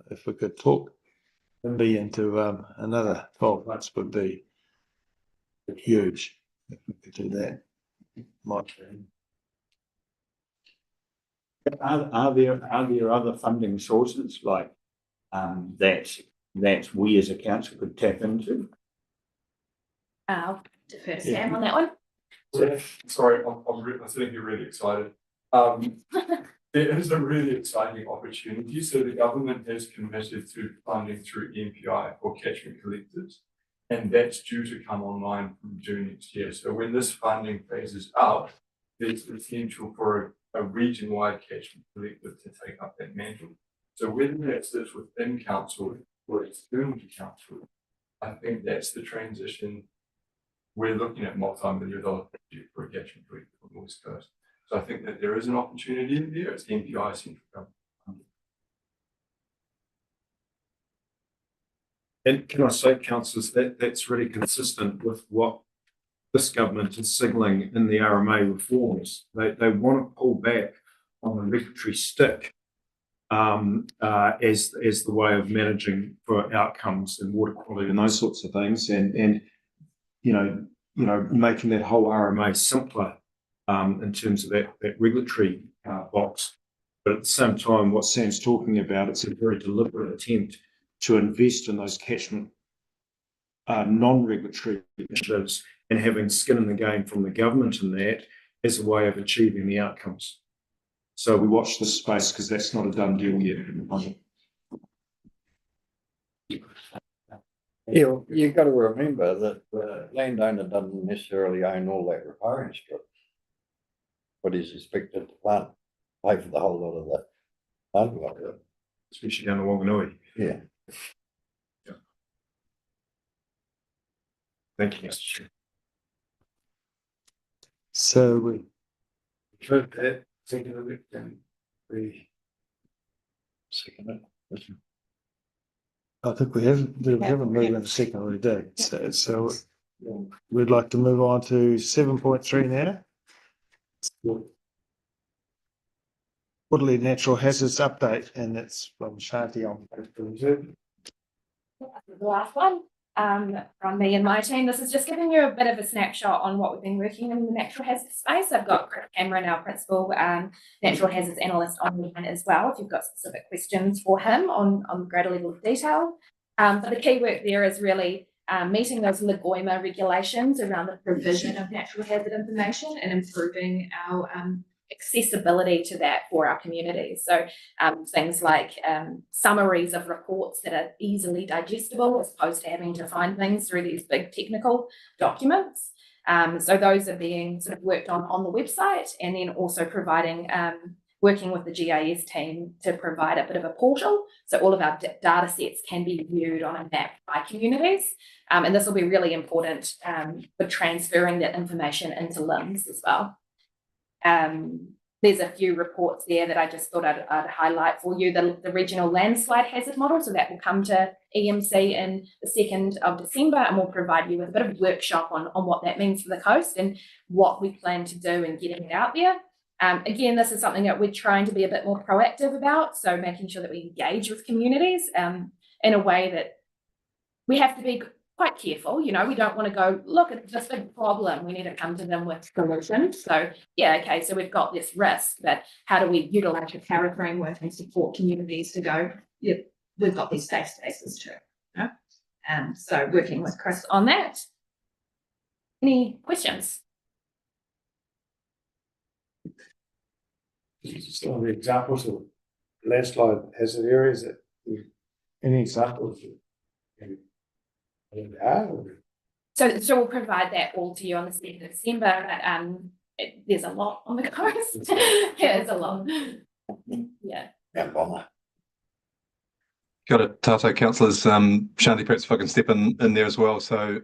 if we could talk be into another 12 months would be huge if we could do that. Are there other funding sources like that we as a council could tap into? I'll defer to Sam on that one. Sorry, I'm sitting here really excited. There is a really exciting opportunity. So the government has committed to funding through MPI for catchment collectors. And that's due to come online from June next year. So when this funding phases out, there's potential for a region-wide catchment collective to take up that mantle. So whether that sits within council or external to council, I think that's the transition. We're looking at multi-million-dollar project for a catchment collective on the West Coast. So I think that there is an opportunity in there. It's MPI central government. And can I say, councillors, that's really consistent with what this government is signalling in the RMA reforms. They want to pull back on the regulatory stick as the way of managing for outcomes and water quality and those sorts of things, and you know making that whole RMA simpler in terms of that regulatory box. But at the same time, what Sam's talking about, it's a very deliberate attempt to invest in those catchment non-regulatory initiatives and having skin in the game from the government in that as a way of achieving the outcomes. So we watch this space because that's not a done deal yet. You've got to remember that the landowner doesn't necessarily own all that repairing strip, but he's expected to pay for the whole lot of that. Especially down the Wanganui. Yeah. Thank you, Mr. Chair. So we, Vote that, second of it, then we Second it. I think we haven't moved on to second already. So we'd like to move on to 7.3 now. Quarterly natural hazards update, and that's from Shanti on page 22. The last one from me and my team. This is just giving you a bit of a snapshot on what we've been working in the natural hazards space. I've got Chris Cameron, our principal natural hazards analyst, on the line as well, if you've got specific questions for him on greater level of detail. But the key work there is really meeting those LGOIMA regulations around the provision of natural hazard information and improving our accessibility to that for our communities. So things like summaries of reports that are easily digestible as opposed to having to find things through these big technical documents. So those are being sort of worked on the website, and then also providing working with the GIS team to provide a bit of a portal. So all of our data sets can be viewed on a map by communities. And this will be really important for transferring that information into LIMS as well. There's a few reports there that I just thought I'd highlight for you. The regional landslide hazard model, so that will come to EMC in the 2nd of December, and we'll provide you with a bit of a workshop on what that means for the coast and what we plan to do in getting it out there. Again, this is something that we're trying to be a bit more proactive about, so making sure that we engage with communities in a way that we have to be quite careful. You know, we don't want to go, look at this big problem, we need to come to them with solutions. So yeah, okay, so we've got this risk, but how do we utilize the CARA framework and support communities to go, yep, we've got these safe spaces too. You know? So working with Chris on that. Any questions? Some of the examples of landslide hazard areas that any examples? So we'll provide that all to you on the 2nd of December, but there's a lot on the coast. Yeah, it's a lot. Yeah. Got it, Tato councillors. Shanti, perhaps if I can step in there as well. So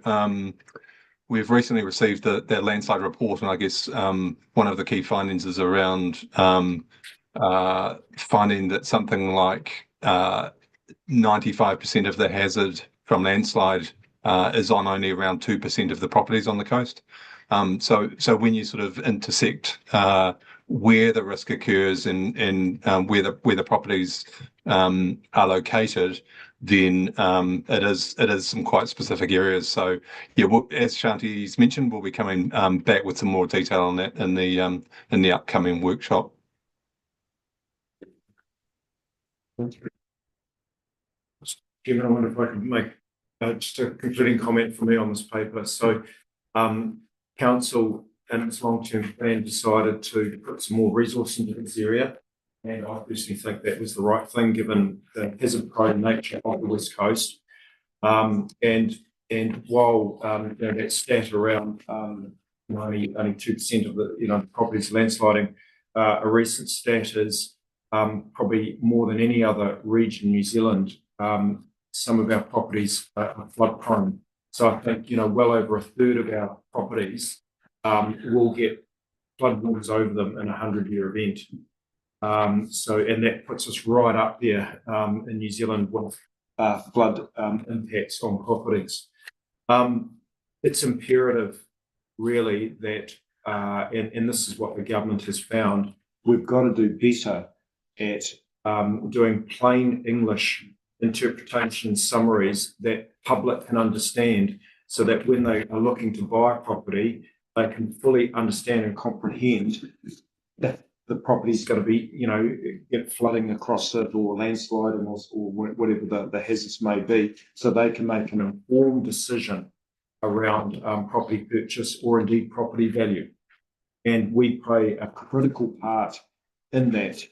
we've recently received that landslide report, and I guess one of the key findings is around finding that something like 95% of the hazard from landslide is on only around 2% of the properties on the coast. So when you sort of intersect where the risk occurs and where the properties are located, then it is some quite specific areas. So yeah, as Shanti's mentioned, we'll be coming back with some more detail on that in the upcoming workshop. Kevin, I wonder if I could make just a concluding comment for me on this paper. So council in its long-term plan, decided to put some more resource into this area. And I personally think that was the right thing, given the hazard-prone nature of the West Coast. And while that stat around only 2% of the properties landsliding, a recent stat is probably more than any other region in New Zealand. Some of our properties are flood prone. So I think well over a third of our properties will get flood waters over them in a 100-year event. And that puts us right up there in New Zealand with flood impacts on properties. It's imperative, really, that, and this is what the government has found, we've got to do better at doing plain English interpretation summaries that public can understand, so that when they are looking to buy a property, they can fully understand and comprehend that the property's got to be, get flooding across it or landsliding or whatever the hazards may be, so they can make an informed decision around property purchase or indeed property value. And we play a critical part in that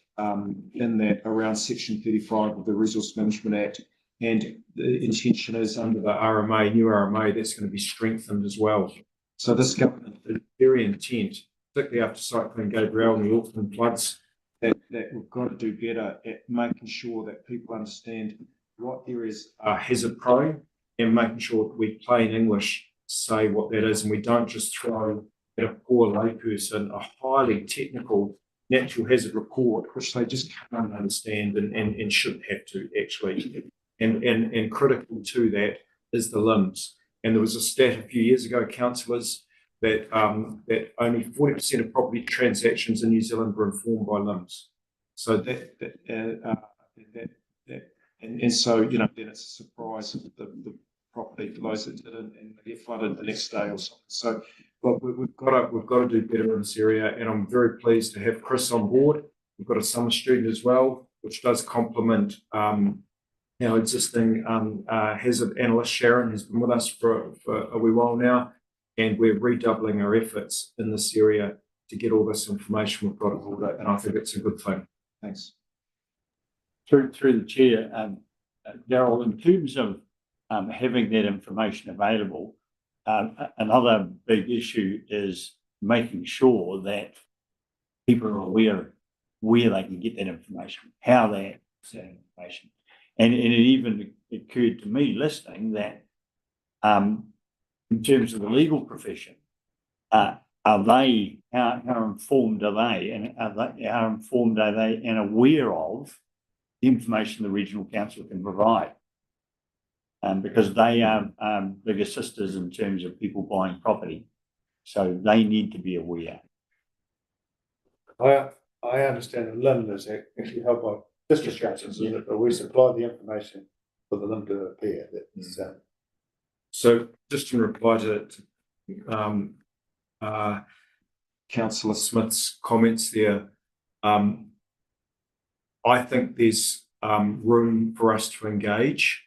around Section 35 of the Resource Management Act. And the intention is under the RMA, new RMA, that's going to be strengthened as well. So this government is very intent, particularly after Cyclone Gabrielle and the Auckland floods, that we've got to do better at making sure that people understand what areas are hazard prone, and making sure that we plain English say what that is, and we don't just throw at a poor layperson a highly technical natural hazard report, which they just can't understand and shouldn't have to, actually. And critical to that is the limbs. And there was a stat a few years ago, councillors, that only 40% of property transactions in New Zealand were informed by limbs. So so then it's a surprise of the property for those that didn't, and they get flooded the next day or something. So, but we've got to do better in this area, and I'm very pleased to have Chris on board. We've got a summer student as well, which does complement our existing hazard analyst Sharon, who's been with us for a wee while now, and we're redoubling our efforts in this area to get all this information we've got in order, and I think it's a good thing. Thanks. Through the chair, Darryl, in terms of having that information available, another big issue is making sure that people are aware where they can get that information, how they access that information. And it even occurred to me listening that in terms of the legal profession, how informed are they, and how informed are they and aware of the information the regional council can provide? Because they are big assisters in terms of people buying property, so they need to be aware. I understand the limb is actually held by district councils, isn't it? But we supply the information for the limb to appear. So just in reply to Councillor Smith's comments there, I think there's room for us to engage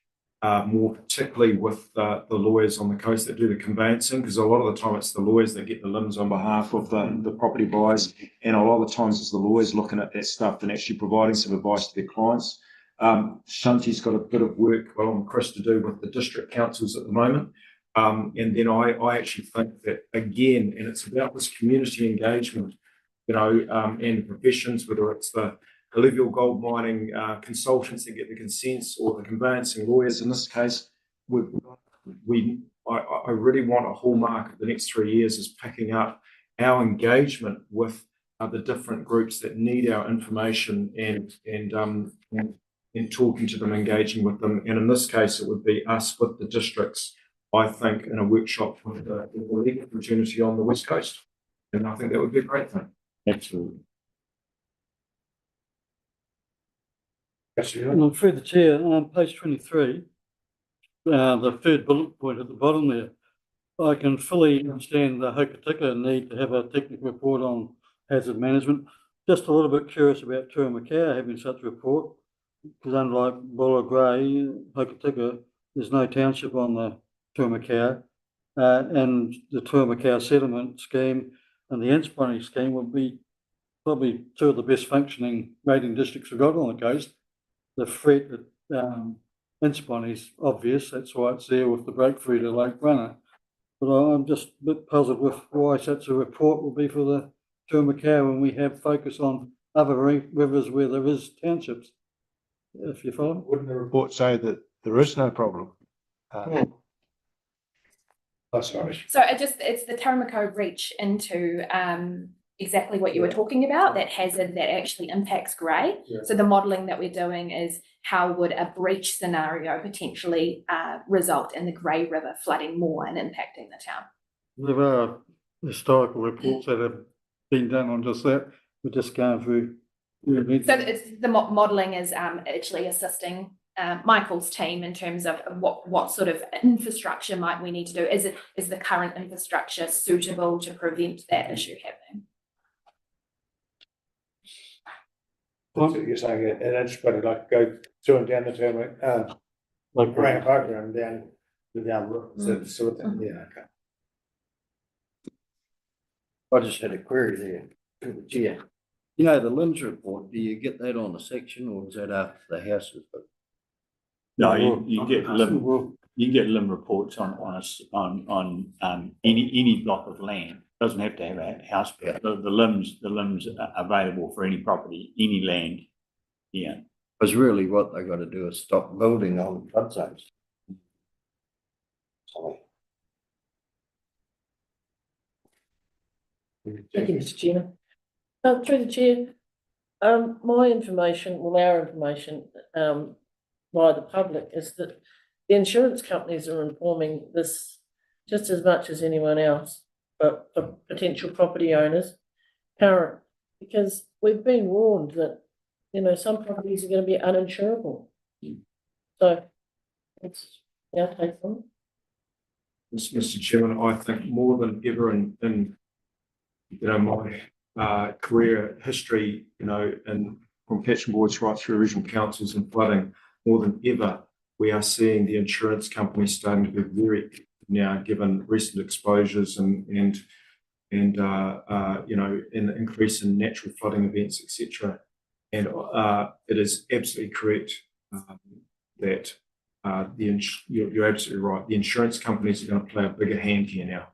more particularly with the lawyers on the coast that do the conveyancing, because a lot of the time it's the lawyers that get the limbs on behalf of the property buyers, and a lot of the times it's the lawyers looking at that stuff and actually providing some advice to their clients. Shanti's got a bit of work, along with Chris, to do with the district councils at the moment. And then I actually think that, again, and it's about this community engagement, and the professions, whether it's the alluvial gold mining consultants that get the consents, or the conveyancing lawyers in this case. I really want a hallmark of the next 3 years is picking up our engagement with the different groups that need our information, and talking to them, engaging with them. And in this case, it would be us with the districts, I think, in a workshop with the legal fraternity on the West Coast. And I think that would be a great thing. Absolutely. Well, through the chair, on page 23, the third bullet point at the bottom there, I can fully understand the Hokitika need to have a technical report on hazard management. Just a little bit curious about Tuamakau having such a report, because unlike Bulla Grey, Hokitika, there's no township on the Tuamakau, and the Tuamakau settlement scheme and the Inspire scheme would be probably two of the best functioning grading districts we've got on the coast. The threat at Inspire is obvious, that's why it's there with the breakthrough to Lake Runner. But I'm just a bit puzzled with why such a report will be for the Tuamakawa when we have focus on other rivers where there is townships. If you follow. Wouldn't the report say that there is no problem? Oh, sorry. So it's the Taramako reach into exactly what you were talking about, that hazard that actually impacts grey. Yeah. So the modelling that we're doing is how would a breach scenario potentially result in the Grey River flooding more and impacting the town? There are historical reports that have been done on just that. We're just going through. So it's the modelling is actually assisting Michael's team in terms of what sort of infrastructure might we need to do. Is the current infrastructure suitable to prevent that issue happening? So you're saying it, and it's better like go to and down the term, like around Parker and down the sort of thing. Yeah, okay. I just had a query there to the chair. You know, the LIMS report, do you get that on a section or is that after the house is built? No, you get limb reports on any block of land. Doesn't have to have a house. Yeah. The limbs are available for any property, any land. Yeah. Because really what they got to do is stop building on flood zones. Sorry. Thank you, Mr. Chairman. Through the chair, my information, well, our information, by the public is that the insurance companies are informing this just as much as anyone else, but for potential property owners, current, because we've been warned that, you know, some properties are going to be uninsurable. So it's our take on it. Mr. Chairman, I think more than ever in you know, my career history, you know, and from catchment boards right through regional councils and flooding, more than ever, we are seeing the insurance companies starting to be very active now, given recent exposures and you know, an increase in natural flooding events, etc. And it is absolutely correct that you're absolutely right. The insurance companies are going to play a bigger hand here now.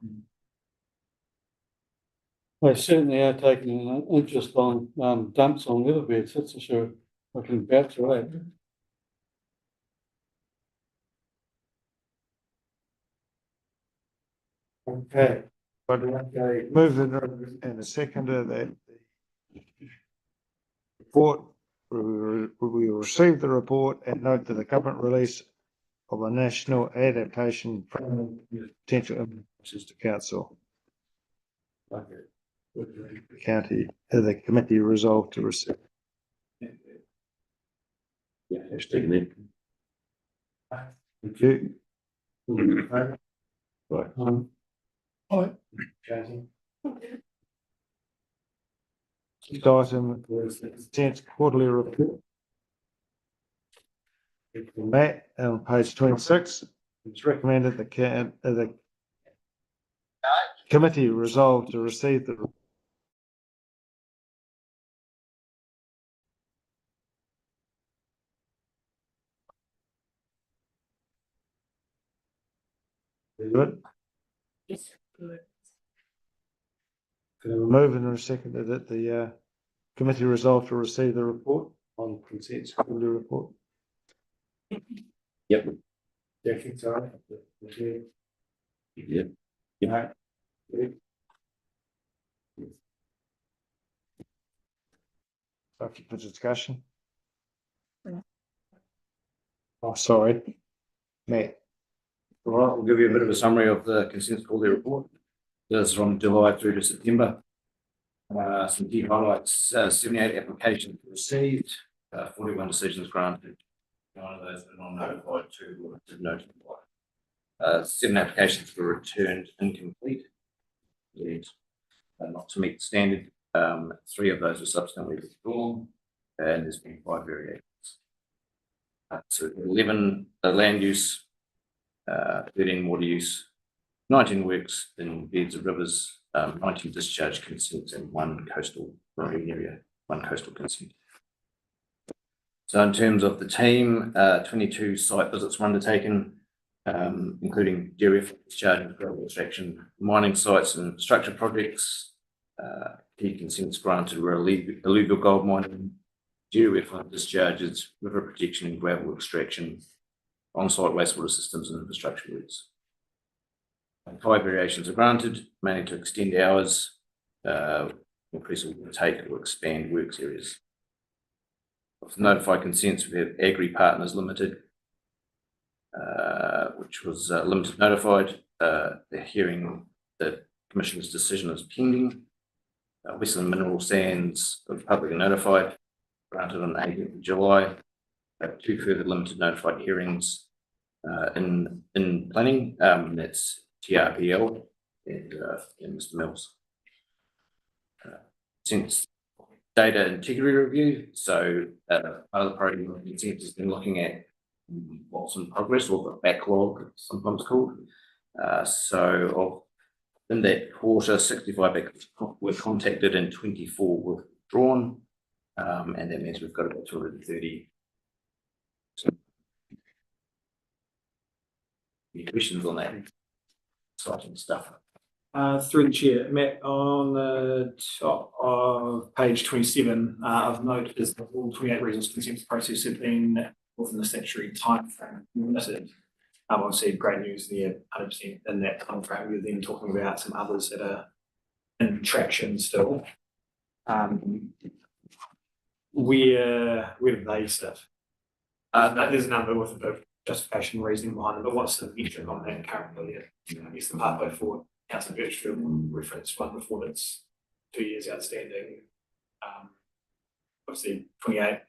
They certainly are taking an interest on dumps on riverbeds, that's for sure. I can vouch for that. Okay, but okay, move in a second that report, we will receive the report and note that the government release of a national adaptation plan potential impacts to council. The county, the committee resolved to receive. Yeah, it's taken in. Thank you. Right. Aye. Next item was the 10th quarterly report. Matt, on page 26, it's recommended the committee resolved to receive the good. Yes, good. Can I move in a second that the committee resolved to receive the report on consent quarterly report? Yep. Jackie, sorry. Yep. Right. Okay, for discussion. Oh, sorry. Matt. All right, we'll give you a bit of a summary of the consent quarterly report. This is from July through to September. Some key highlights: 78 applications received, 41 decisions granted. 9 of those were non-notified, 2 were notified. 7 applications were returned incomplete, not to meet the standard. 3 of those were subsequently withdrawn, and there's been 5 variations. So 11 land use, 13 water use, 19 works in beds of rivers, 19 discharge consents and one coastal marine area, one coastal consent. So in terms of the team, 22 site visits were undertaken, including dairy discharge, gravel extraction, mining sites and infrastructure projects. Key consents granted were illegal gold mining, dairy effluent discharges, river protection and gravel extraction, on-site wastewater systems and infrastructure works. 5 variations are granted, mainly to extend hours, increase or take or expand works areas. Of the notified consents, we have Agri Partners Limited, which was limited notified. The hearing, the Commissioner's decision is pending. Western Mineral Sands was publicly notified, granted on the 18th of July. 2 further limited notified hearings in planning. That's TRPL and Mr. Mills. Since data integrity review, so part of the program of consent has been looking at what's in progress, or the backlog, sometimes called. In that quarter, 65 were contacted and 24 were withdrawn, and that means we've got about 230. Any questions on that? Exciting stuff. Through the chair, Matt, on the top of page 27, of note is that all 28 reasons consent process have been within the statutory timeframe limited. Obviously, great news there, 100% in that timeframe. We're then talking about some others that are in traction still. Where do they sit? There's a number with a bit of justification reasoning behind it, but what's the metric on that currently? I guess the pathway forward. Councillor Birchfield referenced one before that's 2 years outstanding. Obviously, 28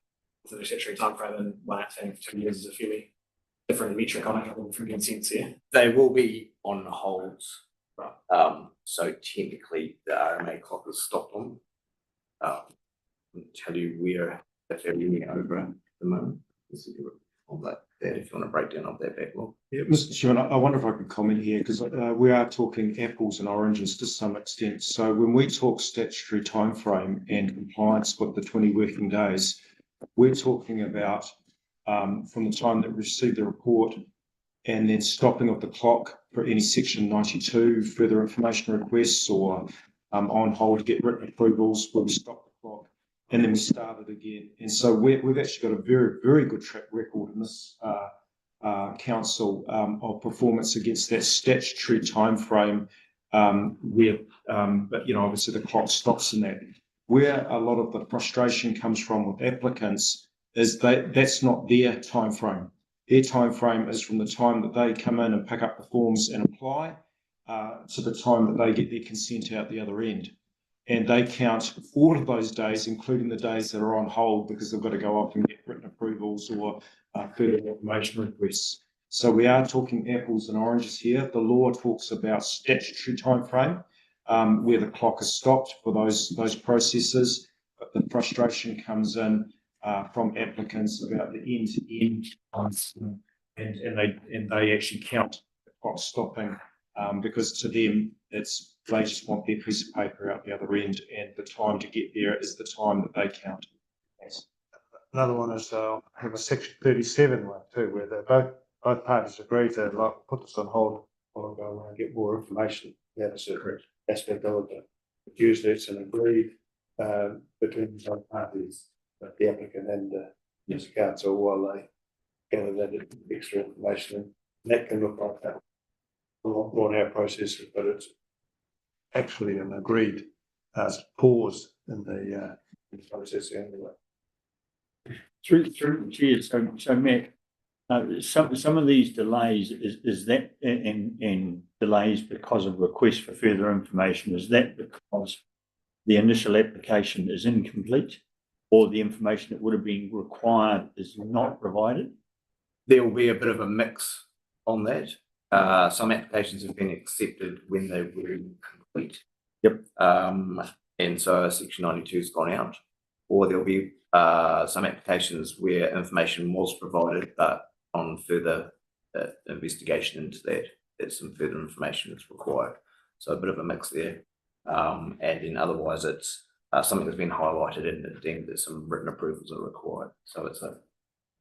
within the statutory timeframe and one outstanding for 2 years is a fairly different metric on a couple of different consents here. They will be on holds. Right. So technically, the RMA clock is stopped on. I'll tell you where if they're really over at the moment. On that, if you want to break down of that backlog. Yeah, Mr. Chairman, I wonder if I could comment here, because we are talking apples and oranges to some extent. So when we talk statutory timeframe and compliance with the 20 working days, we're talking about from the time that we receive the report and then stopping of the clock for any section 92 further information requests or on hold to get written approvals where we stop the clock and then we start it again. And so we've actually got a very, very good track record in this council of performance against that statutory timeframe where, but obviously the clock stops in that. Where a lot of the frustration comes from with applicants is that's not their timeframe. Their timeframe is from the time that they come in and pick up the forms and apply to the time that they get their consent out the other end. And they count all of those days, including the days that are on hold because they've got to go off and get written approvals or further information requests. So we are talking apples and oranges here. The law talks about statutory timeframe where the clock is stopped for those processes, but the frustration comes in from applicants about the end-to-end and they actually count the clock stopping because to them they just want their piece of paper out the other end, and the time to get there is the time that they count. Thanks. Another one is have a section 37 one too, where they both parties agree to put this on hold or go and get more information. That is a correct aspect of it. But usually it's an agreed between both parties, the applicant and the council, while they gather that extra information. And that can look like that. A lot more in our processes, but it's actually an agreed pause in the process anyway. Through the chair, so Matt, some of these delays is that in delays because of requests for further information, is that because the initial application is incomplete or the information that would have been required is not provided? There will be a bit of a mix on that. Some applications have been accepted when they were complete. Yep. And so section 92 has gone out, or there'll be some applications where information was provided, but on further investigation into that some further information is required. So a bit of a mix there. And then otherwise it's something that's been highlighted and deemed that some written approvals are required. So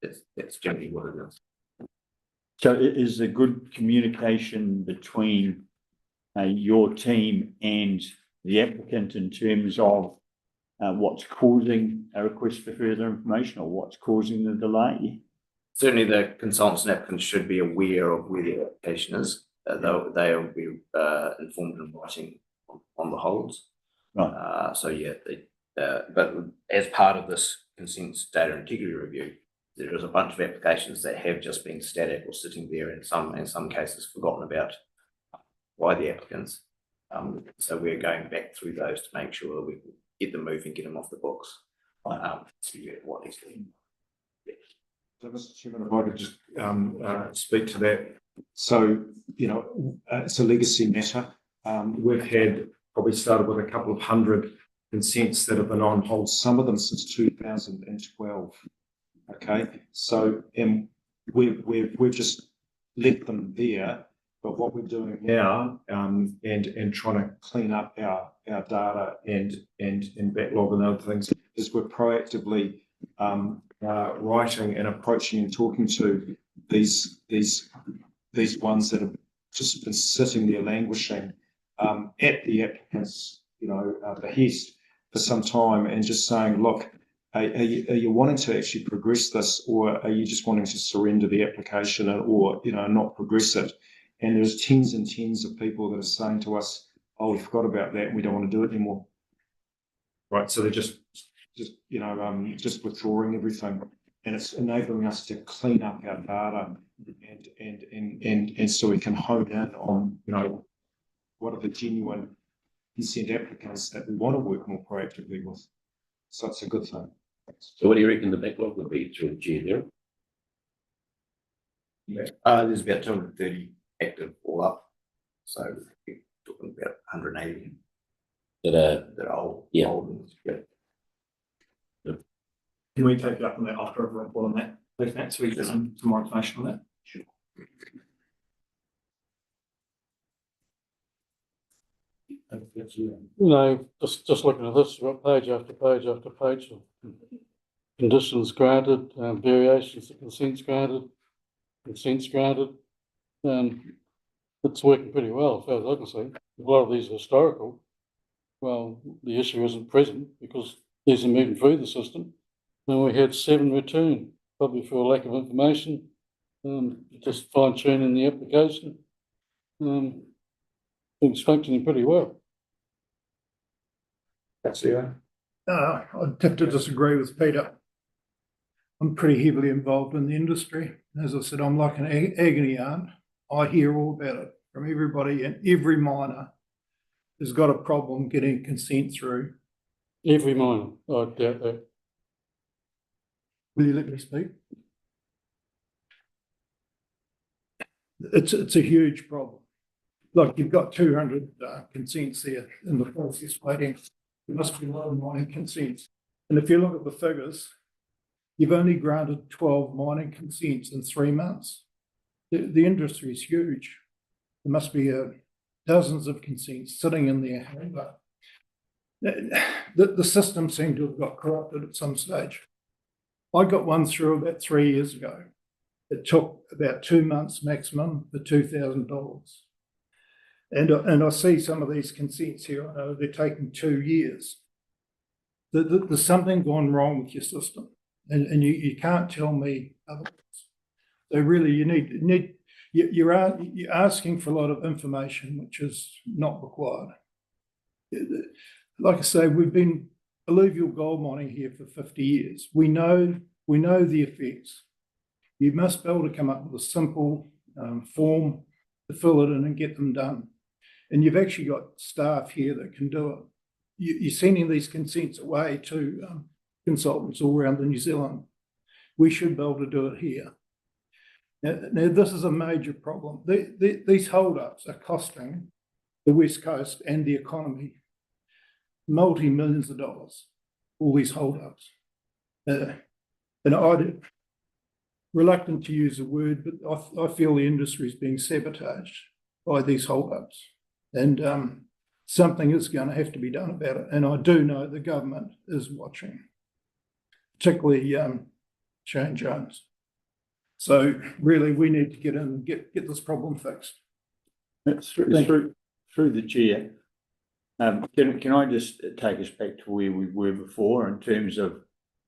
it's generally what it is. So is there good communication between your team and the applicant in terms of what's causing a request for further information or what's causing the delay? Certainly the consultants and applicants should be aware of where the application is. They will be informed in writing on the holds. Right. So yeah, but as part of this consents data integrity review, there is a bunch of applications that have just been static or sitting there in some cases forgotten about by the applicants. So we're going back through those to make sure that we can get them moving, get them off the books. So yeah, what needs to be. So, Mr. Chairman, if I could just speak to that. So, it's a legacy matter. We've had probably started with a couple of hundred consents that have been on hold, some of them since 2012. Okay, so we've just left them there. But what we're doing now, and trying to clean up our data and backlog and other things, is we're proactively writing and approaching and talking to these ones that have just been sitting there languishing at the applicant's behest for some time, and just saying, look, are you wanting to actually progress this, or are you just wanting to surrender the application or not progress it? And there's tens and tens of people that are saying to us, oh, we forgot about that and we don't want to do it anymore. Right, so they're just withdrawing everything, and it's enabling us to clean up our data and so we can hone in on what are the genuine consent applicants that we want to work more proactively with. So it's a good thing. So what do you reckon the backlog would be through the chair there? There's about 230 active all up, so we're talking about 180 That that are old. Yeah. Old. Can we take it up on that after a report on that, please, Matt, so we get some more information on that? Sure. Just looking at this, we've got page after page after page of conditions granted, variations of consents granted. It's working pretty well, as far as I can see. A lot of these are historical. Well, the issue isn't present because these are moving through the system. And we had 7 returned, probably for a lack of information, just fine tuning the application. It's functioning pretty well. That's the I'd have to disagree with Peter. I'm pretty heavily involved in the industry. As I said, I'm like an agony aunt. I hear all about it from everybody, and every miner has got a problem getting consent through. Every miner, I doubt that. Will you let me speak? It's a huge problem. Like, you've got 200 consents there in the process waiting. There must be a lot of mining consents. And if you look at the figures, you've only granted 12 mining consents in 3 months. The industry is huge. There must be dozens of consents sitting in there. The system seemed to have got corrupted at some stage. I got one through about 3 years ago. It took about 2 months maximum for $2,000. And I see some of these consents here. I know they're taking 2 years. There's something gone wrong with your system, and you can't tell me otherwise. So really, you're asking for a lot of information which is not required. Like I say, we've been alluvial gold mining here for 50 years. We know the effects. You must be able to come up with a simple form to fill it in and get them done. And you've actually got staff here that can do it. You're sending these consents away to consultants all around the New Zealand. We should be able to do it here. Now this is a major problem. These hold-ups are costing the West Coast and the economy multi-millions of dollars, all these hold-ups. And I'm reluctant to use the word, but I feel the industry is being sabotaged by these hold-ups. And something is going to have to be done about it. And I do know the government is watching, particularly Shane Jones. So really, we need to get in and get this problem fixed. That's through the chair. Can I just take us back to where we were before in terms of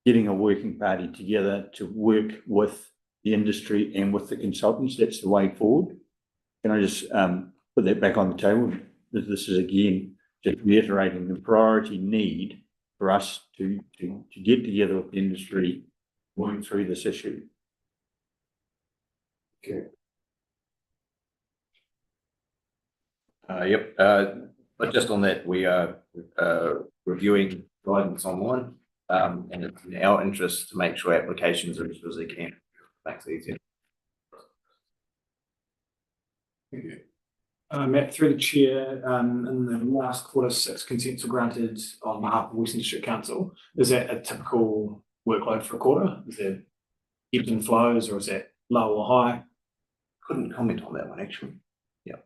getting a working party together to work with the industry and with the consultants? That's the way forward. Can I just put that back on the table? This is again just reiterating the priority need for us to get together with the industry, work through this issue. Okay. But just on that, we are reviewing guidance online, and it's in our interest to make sure applications are as good as they can. Makes it easier. Thank you. Matt, through the chair, in the last quarter, 6 consents were granted on behalf of Western District Council. Is that a typical workload for a quarter? Is there ebbs and flows, or is that low or high? Couldn't comment on that one, actually. Yeah.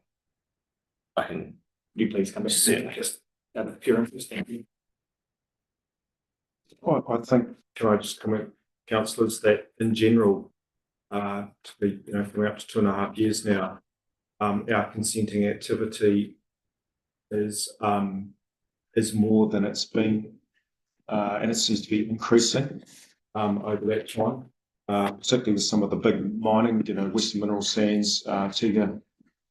I can. Would you please come back to that? Just out of pure interest, thank you. I think, can I just comment, councillors, that in general, to be, coming up to 2.5 years now, our consenting activity is more than it's been, and it seems to be increasing over that time, particularly with some of the big mining, Western Mineral Sands, Tiga,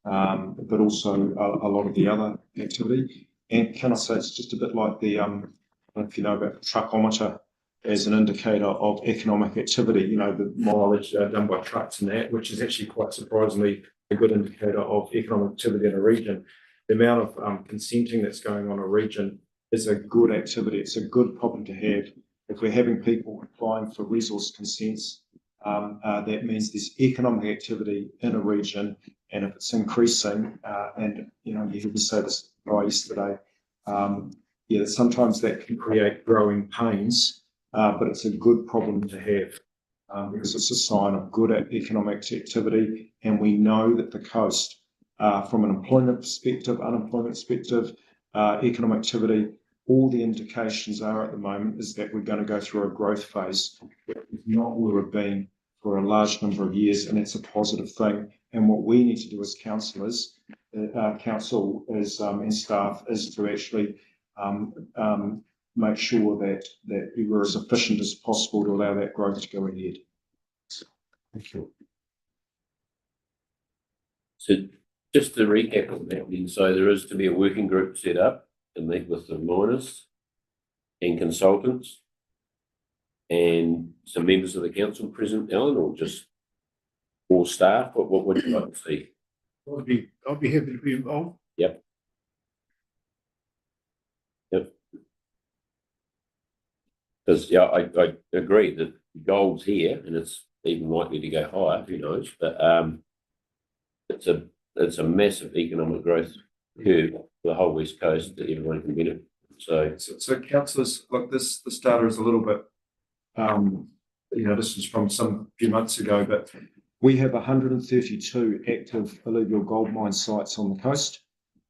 but also a lot of the other activity. And can I say it's just a bit like the, I don't know if you know about the truckometer as an indicator of economic activity, the mileage done by trucks and that, which is actually quite surprisingly a good indicator of economic activity in a region. The amount of consenting that's going on in a region is a good activity. It's a good problem to have. If we're having people applying for resource consents, that means there's economic activity in a region, and if it's increasing, and you heard me say this yesterday, sometimes that can create growing pains, but it's a good problem to have. Because it's a sign of good economic activity, and we know that the coast, from an employment perspective, unemployment perspective, economic activity, all the indications are at the moment is that we're going to go through a growth phase, not where we've been for a large number of years, and it's a positive thing. And what we need to do as councillors, council is, and staff, is to actually make sure that we're as efficient as possible to allow that growth to go ahead. Thank you. So just to recap on that, then, so there is to be a working group set up to meet with the miners and consultants and some members of the council present, Alan, or just all staff? What would you like to see? I'd be happy to be involved. Yep. Because I agree that gold's here and it's even likely to go higher, who knows, but it's a massive economic growth curve for the whole West Coast that everyone can benefit. So councillors, look, this data is a little bit, this is from some few months ago, but we have 132 active illegal gold mine sites on the coast.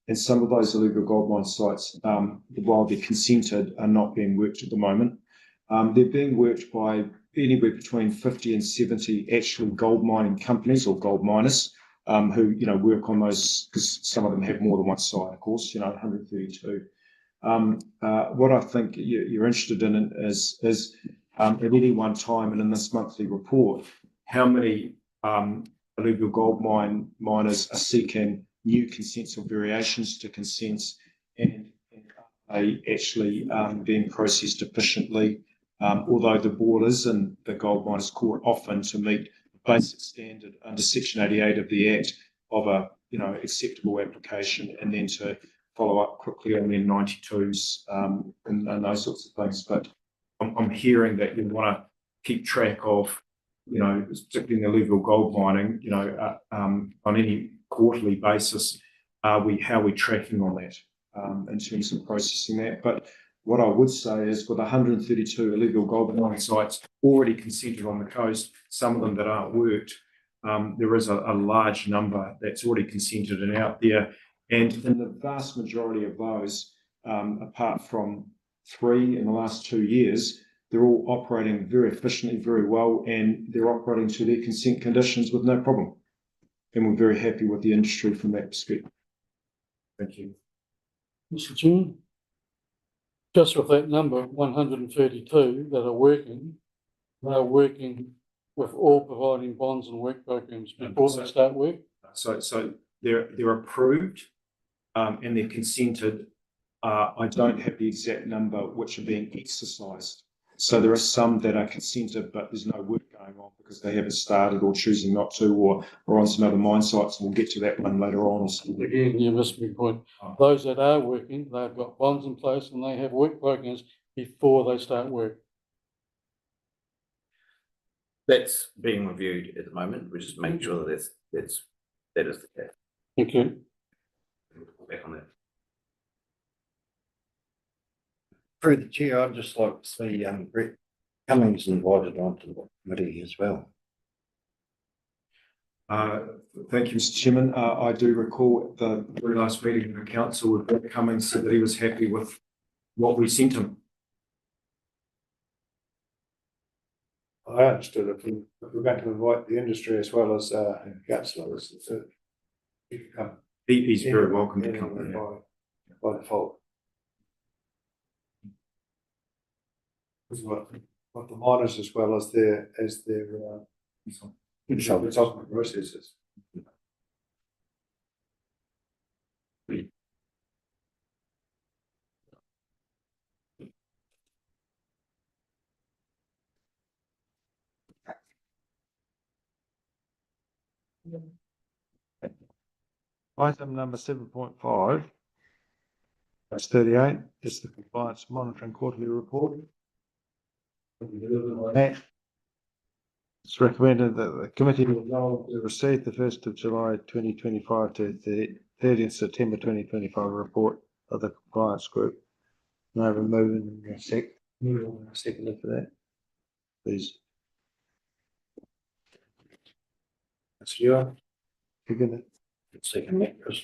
And some of those illegal gold mine sites, while they're consented, are not being worked at the moment. They're being worked by anywhere between 50 and 70 actual gold mining companies or gold miners who, work on those, because some of them have more than one site, of course, 132. What I think you're interested in is at any one time, and in this monthly report, how many illegal gold miners are seeking new consents or variations to consents, and are they actually being processed efficiently, although the board is in the Gold Miners Court often to meet the basic standard under Section 88 of the Act of a acceptable application, and then to follow up quickly on their 92s and those sorts of things. But I'm hearing that you want to keep track of, particularly in the illegal gold mining, on any quarterly basis, how are we tracking on that in terms of processing that. But what I would say is, with 132 illegal gold mining sites already consented on the coast, some of them that aren't worked, there is a large number that's already consented and out there. And in the vast majority of those, apart from 3 in the last 2 years, they're all operating very efficiently, very well, and they're operating to their consent conditions with no problem. And we're very happy with the industry from that perspective. Thank you. Mr. Chairman, just with that number, 132 that are working, they are working with all providing bonds and work programs before they start work. So they're approved, and they're consented. I don't have the exact number which are being exercised. So there are some that are consented, but there's no work going on because they haven't started or choosing not to, or on some other mine sites. And we'll get to that one later on. Again, you missed my point. Those that are working, they've got bonds in place and they have work programs before they start work. That's being reviewed at the moment. We're just making sure that that is the case. Thank you. Back on that. Through the chair, I'd just like to see Brett Cummings invited onto the committee as well. Thank you, Mr. Chairman. I do recall the very last meeting of the council with Brett Cummings said that he was happy with what we sent him. I understood if we're going to invite the industry as well as councillors, he can come. He's very welcome to come. By default. What the miners as well as their consultant processes. Item number 7.5. That's 38. Is the compliance monitoring quarterly report. It's recommended that the committee will receive the 1st of July 2025 to the 30th September 2025 report of the compliance group. No removing a second for that, please. That's you. You're gonna Second that, Chris.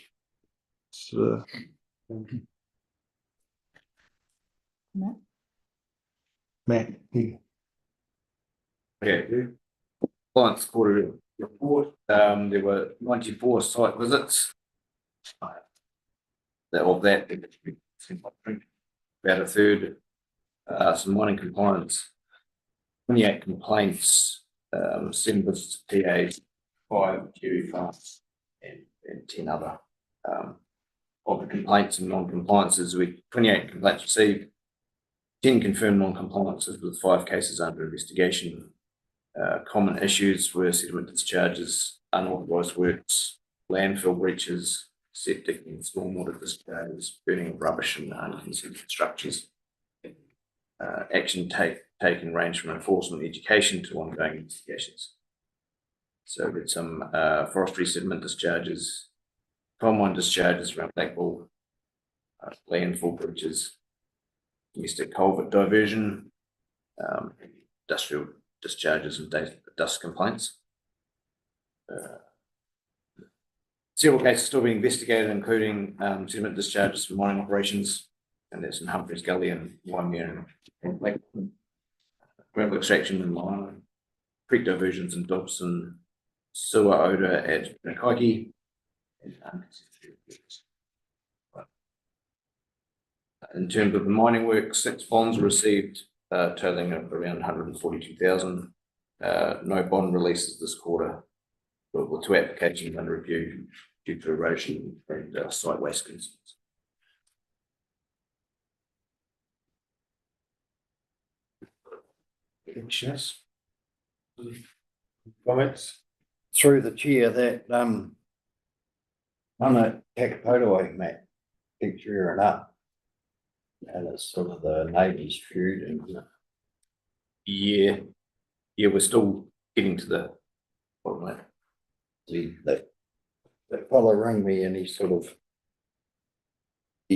Matt. Okay. Compliance quarterly report. There were 94 site visits. About a third, some mining compliance, 28 complaints, 7 visits to PAs, 5 QE farms, and 10 other of the complaints and non-compliances. 28 complaints received, 10 confirmed non-compliances with 5 cases under investigation. Common issues were sediment discharges, unauthorised works, landfill breaches, septic and stormwater discharges, burning of rubbish and unconsented structures. Action taken range from enforcement education to ongoing investigations. So we had some forestry sediment discharges, coal mine discharges around Blackpool, landfill breaches, domestic culvert diversion, industrial discharges and dust complaints. Several cases still being investigated, including sediment discharges from mining operations, and there's in Humphreys Gully and Waimea and Blackpool. Gravel extraction in Lyme, creek diversions in Dobson, sewer odour at Nakaiki. In terms of the mining work, 6 bonds were received, totaling of around 142,000. No bond releases this quarter, but with 2 applications under review due to erosion and site waste concerns. Comments? Through the chair, that on a Takapotawai map keeps rearing up. And it's sort of the Navy's feud and Yeah, we're still getting to the bottom. that fellow rang me and he's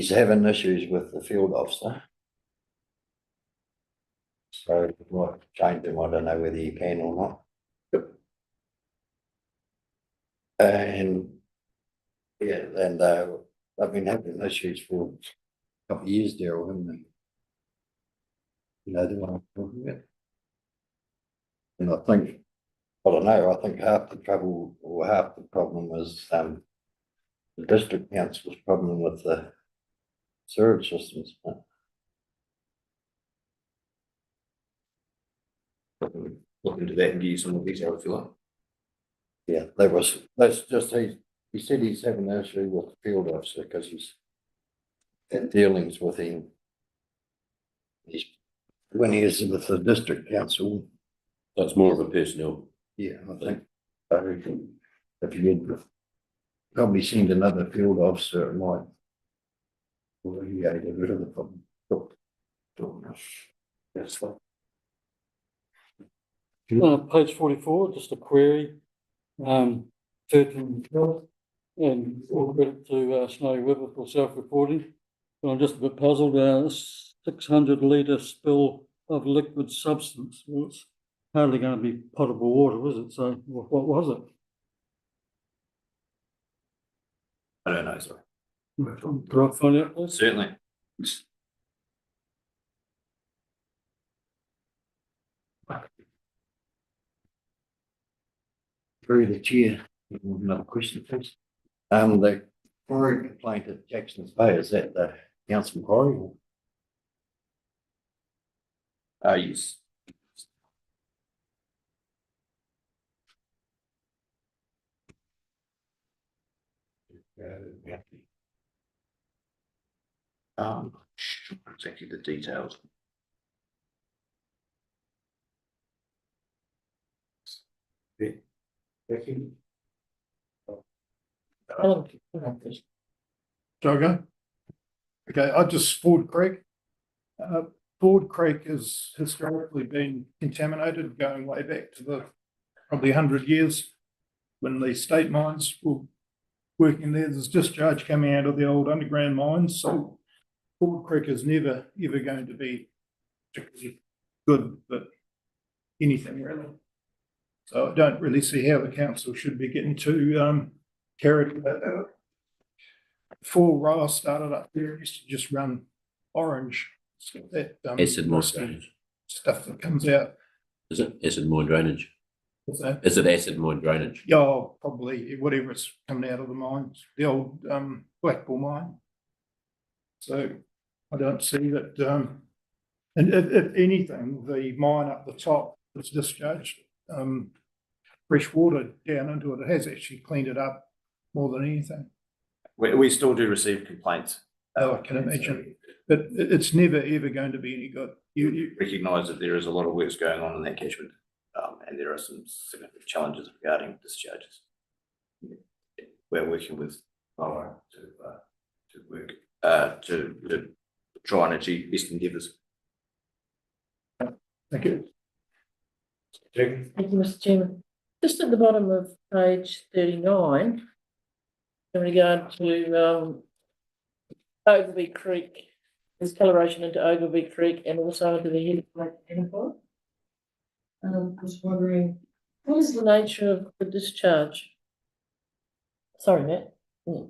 having issues with the field officer. So if you might change him, I don't know whether you can or not. And yeah, and they've been having issues for a couple of years, Daryl, haven't they? You know, the one I'm talking about. And I think, I don't know, I think half the trouble or half the problem was, the district council's problem with the sewage systems. Look into that and give you some more detail if you like. Yeah, that's just, he said he's having an issue with the field officer because he's had dealings with him. When he is with the district council, So it's more of a personnel. yeah, I think, if you had probably seen another field officer, it might. Well, yeah, get rid of the problem. That's fine. Page 44, just a query. 13, and all credit to Snowy River for self-reporting. But I'm just a bit puzzled. 600 litre spill of liquid substance. Well, it's hardly going to be potable water, is it? So what was it? I don't know, sorry. Could I find out, please? Certainly. Through the chair, another question, please. The quarry complaint at Jackson's Bay, is that the council quarry? Yes. Exactly the details. Shall I go? Okay, I just Ford Creek. Ford Creek has historically been contaminated, going way back to the probably 100 years when the state mines were working there. There's discharge coming out of the old underground mines, so Ford Creek is never ever going to be particularly good, but anything really. So I don't really see how the council should be getting too carried about that. Before Ross started up there, it used to just run orange. So that Acid mine rusty drainage. stuff that comes out. Is it acid mine drainage? What's that? Is it acid mine drainage? Yeah, probably whatever it's coming out of the mines, the old Blackpool mine. So I don't see that. And if anything, the mine up the top that's discharged fresh water down into it. It has actually cleaned it up more than anything. We still do receive complaints. Oh, I can imagine. But it's never ever going to be any good. You Recognise that there is a lot of works going on in that catchment, and there are some significant challenges regarding discharges. We're working with Boa to work to try and achieve best endeavours. Thank you. Thank you, Mr. Chairman. Just at the bottom of page 39, in regard to Ogilvy Creek, there's coloration into Ogilvy Creek and also into the head of Lake Annabelle. Just wondering, what is the nature of the discharge? Sorry, Matt. No,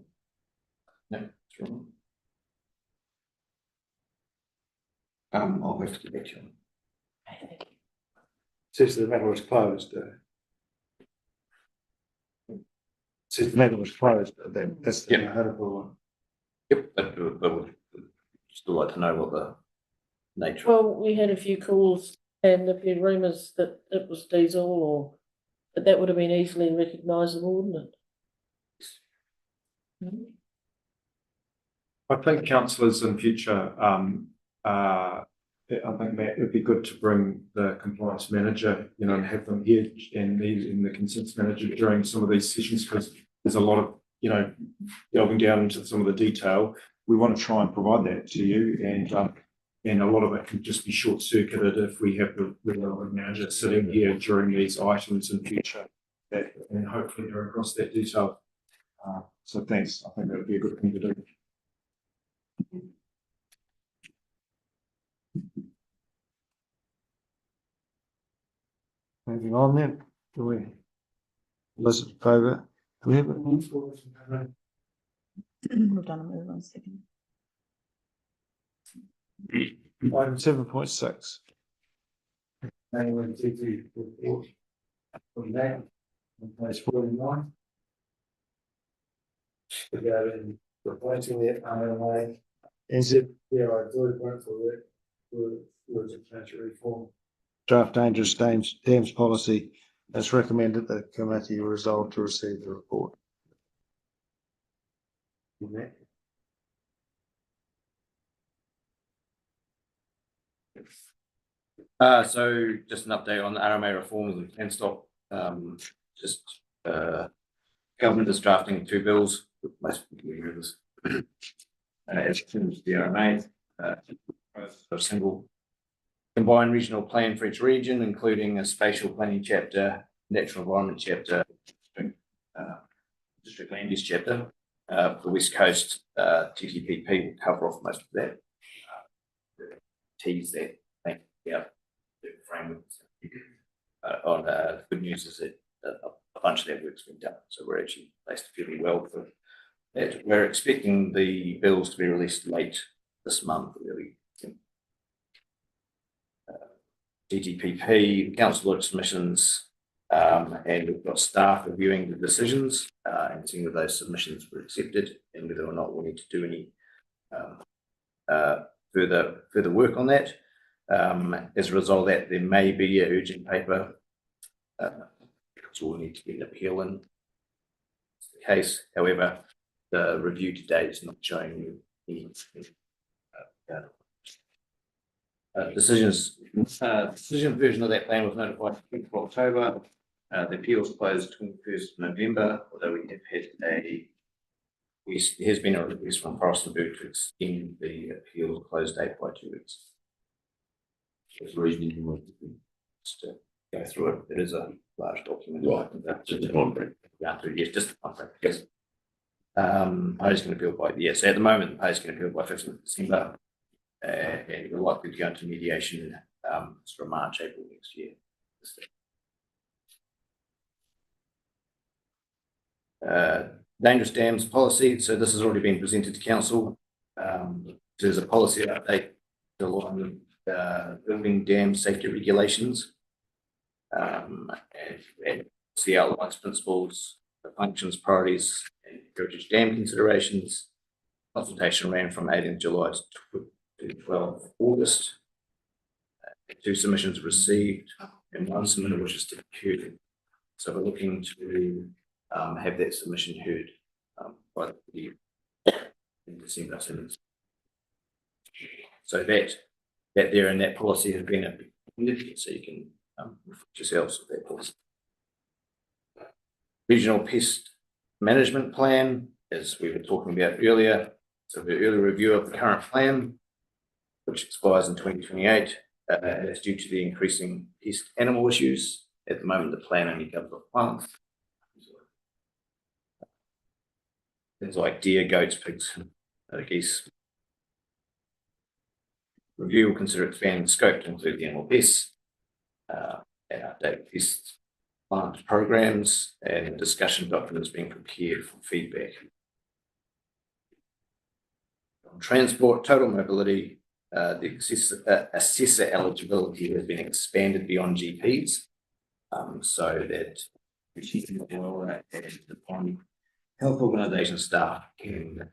it's wrong. I'll have to get back to you. Says the matter was closed. Says the matter was closed. That's the article. Yep, but we'd still like to know what the nature. Well, we had a few calls and a few rumours that it was diesel or, but that would have been easily recognisable, wouldn't it? I think councillors in future, I think, Matt, it'd be good to bring the compliance manager, and have them here and the consents manager during some of these sessions, because there's a lot of, delving down into some of the detail. We want to try and provide that to you, and a lot of it can just be short circuited if we have the relevant manager sitting here during these items in future, and hopefully they're across that detail. So thanks. I think that would be a good thing to do. Moving on then, do we? Elizabeth Favour, do we have it? We've done a move on second. Item 7.6. Anyone take the report from that on page 49? Regarding replacing the RMA. Is it Yeah, I do work for it. For the financial reform. draft dangerous dams policy as recommended, the committee resolved to receive the report. So just an update on the RMA reforms and plan stop. Government is drafting 2 bills. Most people will hear this. As soon as the RMA, a single combined regional plan for each region, including a spatial planning chapter, natural environment chapter, district land use chapter. For the West Coast, TTPP will cover off most of that. Tease that, thank you. The framework. Good news is that a bunch of that work's been done, so we're actually placed fairly well for that. We're expecting the bills to be released late this month, really. DGPP, council lodge submissions, and we've got staff reviewing the decisions and seeing whether those submissions were accepted and whether or not we need to do any further work on that. As a result of that, there may be an urgent paper, so we'll need to get an appeal in. That's the case. However, the review to date is not showing any decision version of that plan was notified 20th of October. The appeals closed 21st of November, although we have had there has been a request from Forest and Bird to extend the appeals close date by 2 weeks. There's a reason you want to go through it. It is a large document. Right, just a contract. Yes, just a contract, yes. Post can appeal by, yes, at the moment, Post can appeal by 5th of December. And we're likely to go into mediation sort of March, April next year. Dangerous dams policy. So this has already been presented to council. There's a policy update to align with building dam safety regulations. And the outlines principles, the functions, priorities, and heritage dam considerations. Consultation ran from 18th July to 12th August. 2 submissions received and 1 submitted which is to be heard. So we're looking to have that submission heard by the in December. So that there and that policy has been amended, so you can reflect yourselves with that policy. Regional pest management plan, as we were talking about earlier. So the early review of the current plan, which expires in 2028, that's due to the increasing pest animal issues. At the moment, the plan only covers plants. Things like deer, goats, pigs, geese. Review will consider expanding the scope to include the animal pests, and update pest plant programs, and discussion documents being prepared for feedback. On transport, total mobility, the assessor eligibility has been expanded beyond GPs, so that upon health organisation staff can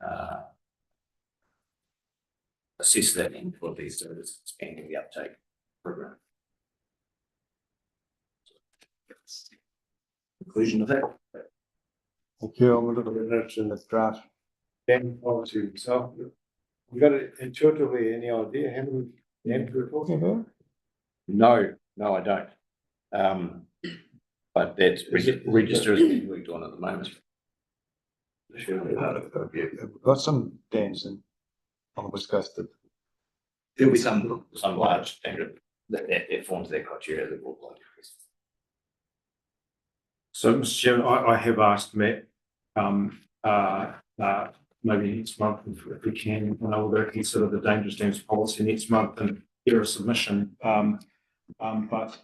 assess that for these services, expanding the uptake program. Conclusion of that. Thank you. I'm a little bit interested in the draft dam policy itself. You got it intuitively any idea how many dams we're talking about? No, I don't. But that register is being worked on at the moment. We've got some dams on the west coast. There'll be some large that forms their criteria that will apply to. So, Mr. Chairman, I have asked Matt, maybe next month if we can, and I will consider the dangerous dams policy next month and hear a submission. But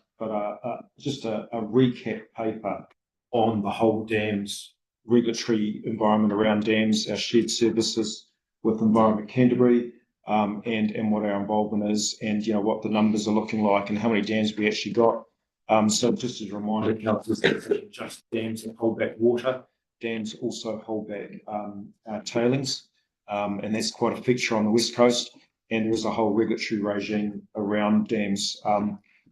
just a recap paper on the whole dams regulatory environment around dams, our shared services with Environment Canterbury, and what our involvement is, and what the numbers are looking like and how many dams we actually got. So just as a reminder, just dams that hold back water, dams also hold back tailings, and that's quite a feature on the West Coast. And there is a whole regulatory regime around dams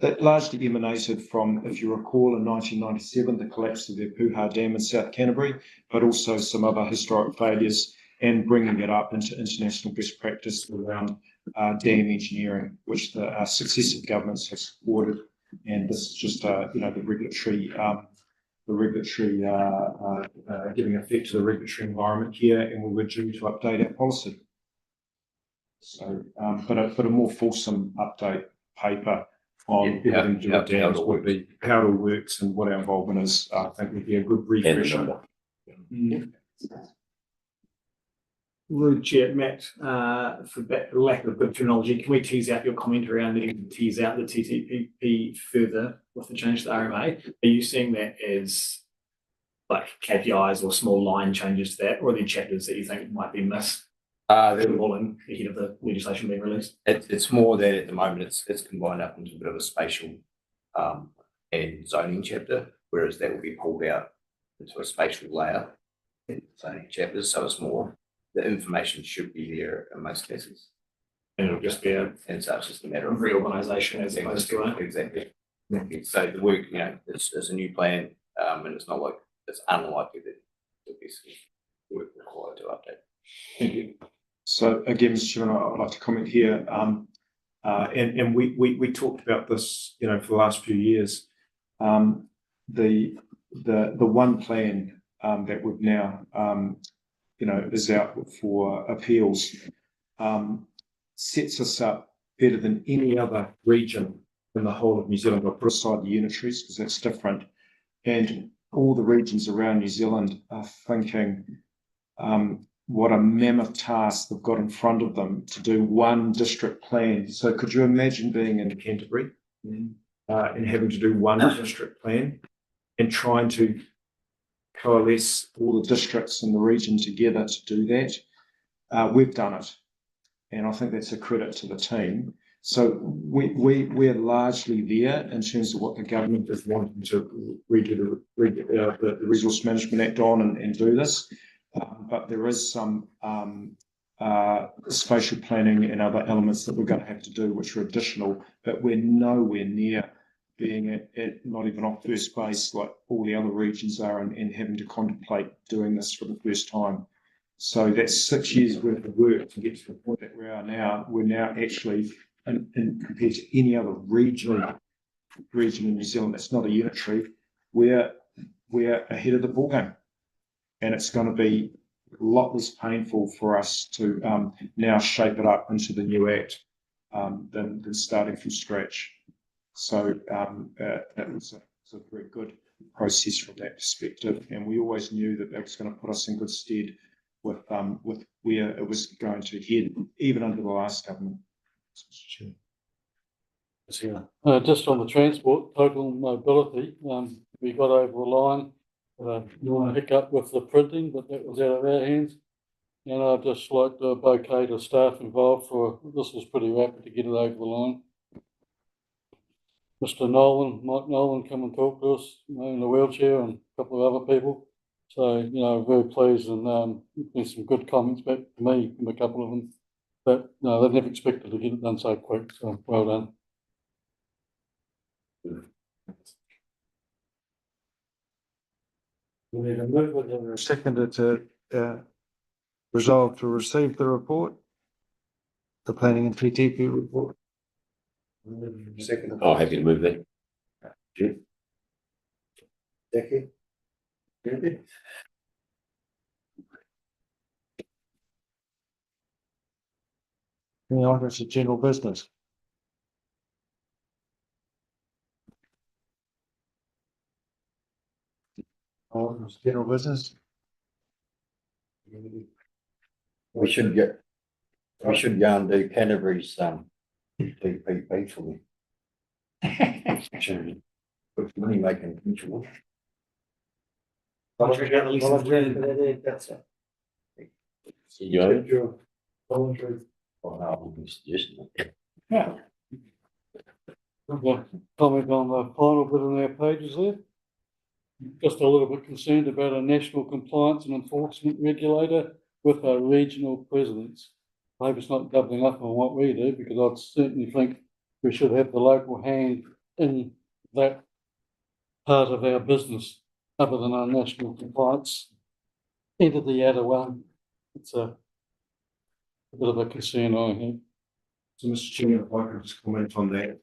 that largely emanated from, if you recall, in 1997, the collapse of the Puha Dam in South Canterbury, but also some other historic failures, and bringing it up into international best practice around dam engineering, which the successive governments have supported. And this is just, the regulatory giving effect to the regulatory environment here, and we were due to update our policy. So, but a more fulsome update paper on everything to do with dams, how it all works, and what our involvement is. I think would be a good refresher. Rude Chair, Matt, for lack of good terminology, can we tease out your comment around needing to tease out the TTPP further with the change to the RMA? Are you seeing that as like KPIs or small line changes to that, or are there chapters that you think might be missed? They're all in ahead of the legislation being released. It's more that at the moment it's combined up into a bit of a spatial and zoning chapter, whereas that will be pulled out into a spatial layer in zoning chapters. So it's more, the information should be there in most cases. And it'll just be and so it's just a matter of reorganisation as opposed to it. Exactly. So the work, it's a new plan, and it's not like it's unlikely that there'll be some work required to update. Thank you. So again, Mr. Chairman, I'd like to comment here. And we talked about this, for the last few years. The one plan that we've now is out for appeals, sets us up better than any other region in the whole of New Zealand. I'll put aside the unitaries because that's different. And all the regions around New Zealand are thinking what a mammoth task they've got in front of them to do one district plan. So could you imagine being in Canterbury and having to do one district plan and trying to coalesce all the districts in the region together to do that? We've done it, and I think that's a credit to the team. So we're largely there in terms of what the government is wanting to redo the Resource Management Act on and do this. But there is some spatial planning and other elements that we're going to have to do, which are additional, but we're nowhere near being at not even off first base like all the other regions are, and having to contemplate doing this for the first time. So that's 6 years worth of work to get to the point that we are now. We're now actually, in compared to any other region in New Zealand that's not a unitary, we're ahead of the ballgame. And it's going to be a lot less painful for us to now shape it up into the new Act than starting from scratch. So that was a very good process from that perspective. And we always knew that was going to put us in good stead with where it was going to head, even under the last government. Just on the transport, total mobility, we got over the line. Hiccup with the printing, but that was out of our hands. And I'd just like to bouquet the staff involved for this was pretty rapid to get it over the line. Mr. Mike Nolan, come and talk to us, in the wheelchair, and a couple of other people. So, very pleased, and there's some good comments back to me from a couple of them. But no, they've never expected to get it done so quick. So well done. We need a move and a seconder to resolve to receive the report, the planning and TTP report. Second. Oh, happy to move that. Jim? Jackie? Any items of general business? Items of general business? We should go and do Canterbury's TPP for me. Money making ritual. You Voluntary. Well, I would be suggesting it. Yeah. Comment on the final bit on our pages there. Just a little bit concerned about a national compliance and enforcement regulator with a regional presence. I hope it's not doubling up on what we do, because I'd certainly think we should have the local hand in that part of our business, other than our national compliance entity out of one. It's a bit of a concern I have. So, Mr. Chairman, if I could just comment on that.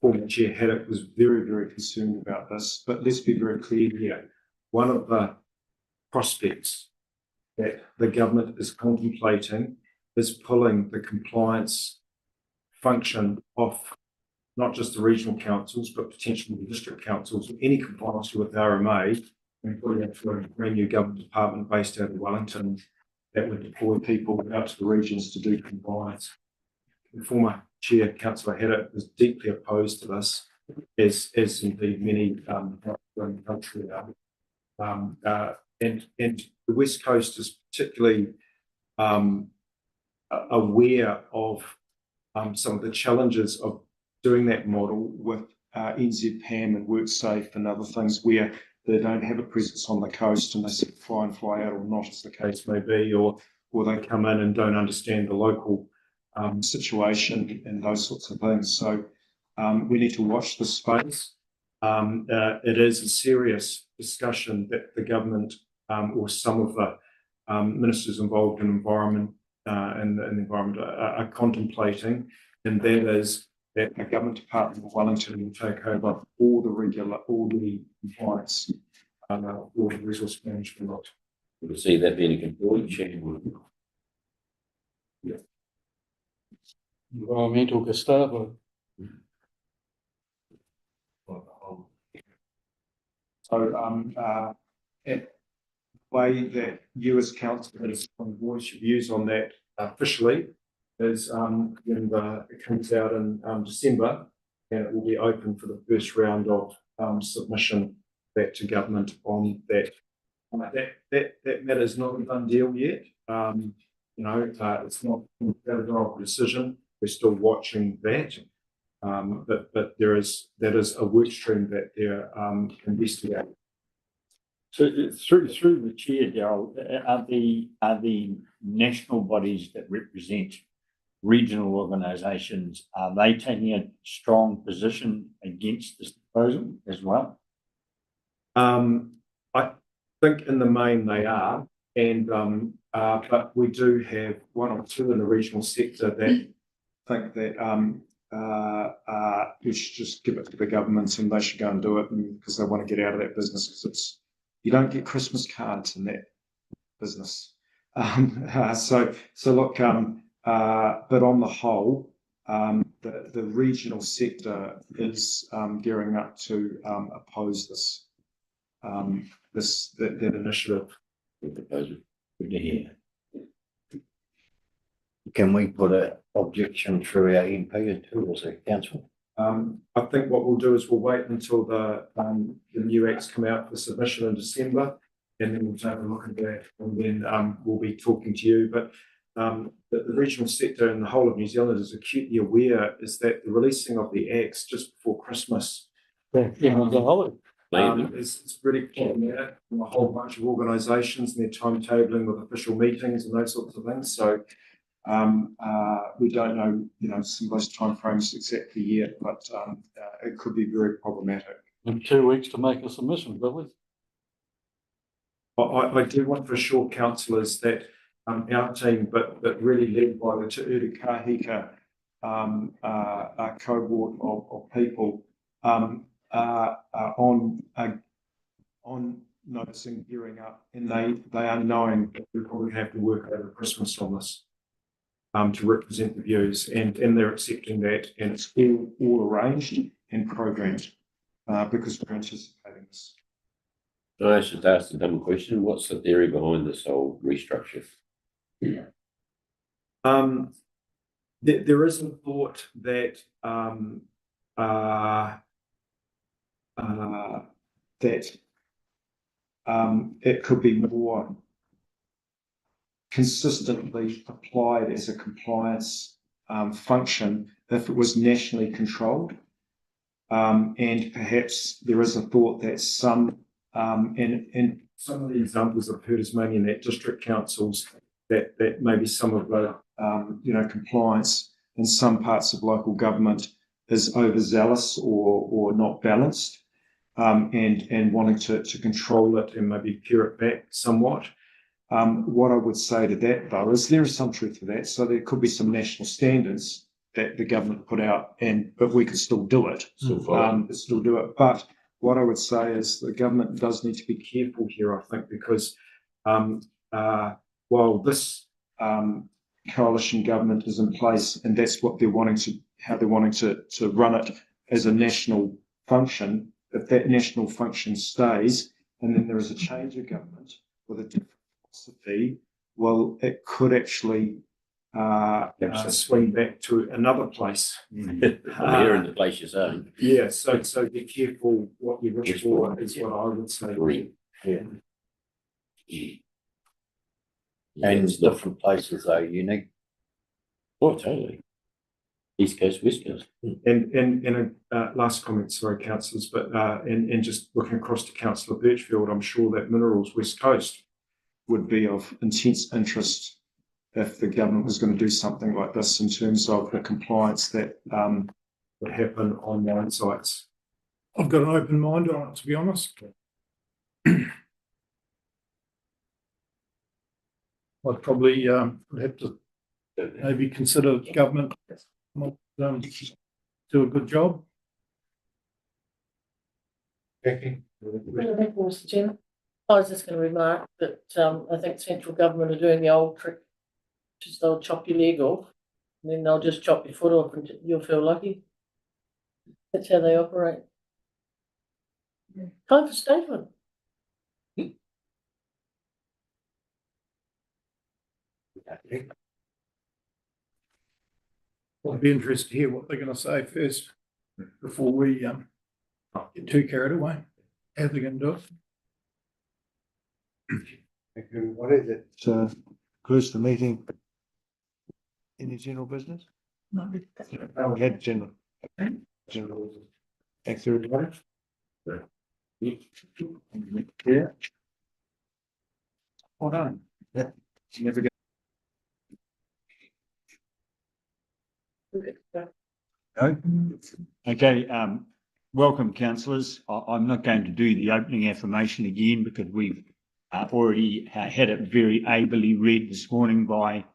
Former Chair Haddock was very concerned about this, but let's be very clear here. One of the prospects that the government is contemplating is pulling the compliance function off not just the regional councils, but potentially the district councils, any compliance with RMA, and putting it through a brand new government department based out of Wellington that would deploy people out to the regions to do compliance. The former Chair, Councillor Haddock, was deeply opposed to this, as indeed many around the country are. And the West Coast is particularly aware of some of the challenges of doing that model with NZPAM and WorkSafe and other things where they don't have a presence on the coast and they fly in, fly out, or not, as the case may be, or they come in and don't understand the local situation and those sorts of things. So we need to watch this space. It is a serious discussion that the government or some of the ministers involved in environment and the environment are contemplating, and that is that the government department of Wellington will take over all the compliance, all the resource management. would see that being a complete change. Environmental Gestapo. So, the way that you as council has voiced your views on that officially is when it comes out in December, and it will be open for the first round of submission back to government on that. That matter is not a done deal yet. It's not a decision. We're still watching that. But that is a work stream that they're investigating. So through the chair, Darryl, are the national bodies that represent regional organisations, are they taking a strong position against this proposal as well? I think in the main they are, and but we do have one or two in the regional sector that think that we should just give it to the governments and they should go and do it, because they want to get out of that business, because you don't get Christmas cards in that business. So look, but on the whole, the regional sector is gearing up to oppose that initiative. Proposal. Good to hear. Can we put an objection through our MP too as a council? I think what we'll do is we'll wait until the new acts come out for submission in December, and then we'll take a look at that, and then we'll be talking to you. But the regional sector and the whole of New Zealand is acutely aware is that the releasing of the acts just before Christmas it's really problematic from a whole bunch of organisations and their timetabling with official meetings and those sorts of things. So we don't know, some of those timeframes exactly yet, but it could be very problematic. In 2 weeks to make a submission, Billy. I do want for sure, councillors, that our team, but really led by the Te Uru Kahika cohort of people, on noticing gearing up, and they are knowing that we probably have to work over Christmas on this to represent the views, and they're accepting that, and it's all arranged and programmed because we're anticipating this. I should ask a dumb question. What's the theory behind this whole restructure? There is a thought that that it could be more consistently applied as a compliance function if it was nationally controlled. And perhaps there is a thought that some, and some of the examples I've heard is mainly in that district councils, that maybe some of the, compliance in some parts of local government is overzealous or not balanced, and wanting to control it and maybe pare it back somewhat. What I would say to that, though, is there is some truth to that. So there could be some national standards that the government put out, but we could still do it. Still do it. But what I would say is the government does need to be careful here, I think, because while this coalition government is in place and that's what they're wanting to run it as a national function, if that national function stays and then there is a change of government with a different philosophy, well, it could actually swing back to another place. From here in the place you're saying. Yeah, so be careful what you wish for is what I would say. Yeah. And different places are unique. Oh, totally. East Coast, West Coast. And last comment, sorry, councillors, but and just looking across to Councillor Birchfield, I'm sure that Minerals West Coast would be of intense interest if the government was going to do something like this in terms of the compliance that would happen on mine sites. I've got an open mind on it, to be honest. I'd probably would have to maybe consider government do a good job. Becky? Mr. Chairman, I was just going to remark that I think central government are doing the old trick, which is they'll chop your leg off and then they'll just chop your foot off and you'll feel lucky. That's how they operate. Time for statement. I'd be interested to hear what they're going to say first before we get too carried away. How they're going to do it. What is it? So, close the meeting. Any general business? No. No, we had general. Thanks, everybody. Yeah. Hold on. Yeah. Never get. Okay, welcome councillors. I'm not going to do the opening affirmation again because we've already had it very ably read this morning by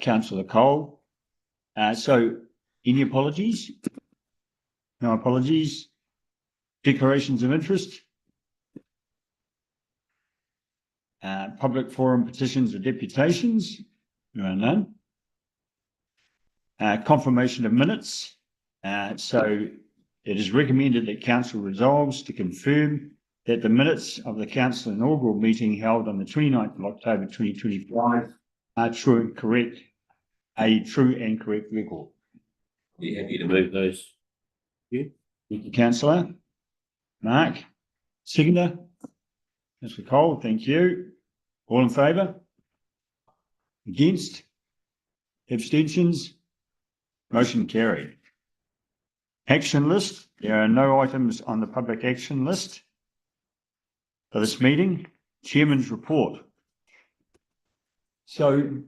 Councillor Cole. So any apologies? No apologies. Declarations of interest? Public forum petitions or deputations? There are none. Confirmation of minutes. So it is recommended that council resolves to confirm that the minutes of the council inaugural meeting held on the 29th of October 2025 are true and correct, a true and correct record. Are you happy to move those? Yeah. Thank you, councillor. Mark, seconder. Councillor Cole, thank you. All in favour? Against? Abstentions? Motion carried. Action list. There are no items on the public action list for this meeting. Chairman's report. So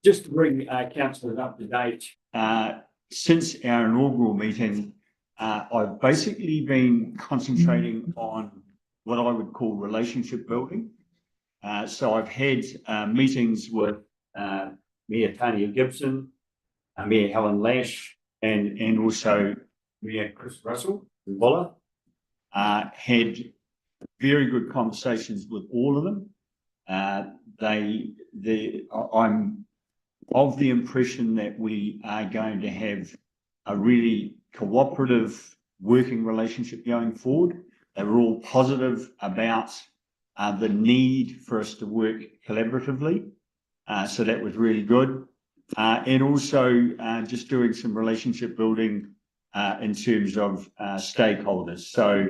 just to bring councillors up to date, since our inaugural meeting, I've basically been concentrating on what I would call relationship building. So I've had meetings with Mayor Tanya Gibson, Mayor Helen Lash, and also Mayor Chris Russell from Bulla. Had very good conversations with all of them. I'm of the impression that we are going to have a really cooperative working relationship going forward. They were all positive about the need for us to work collaboratively. So that was really good. And also just doing some relationship building in terms of stakeholders. So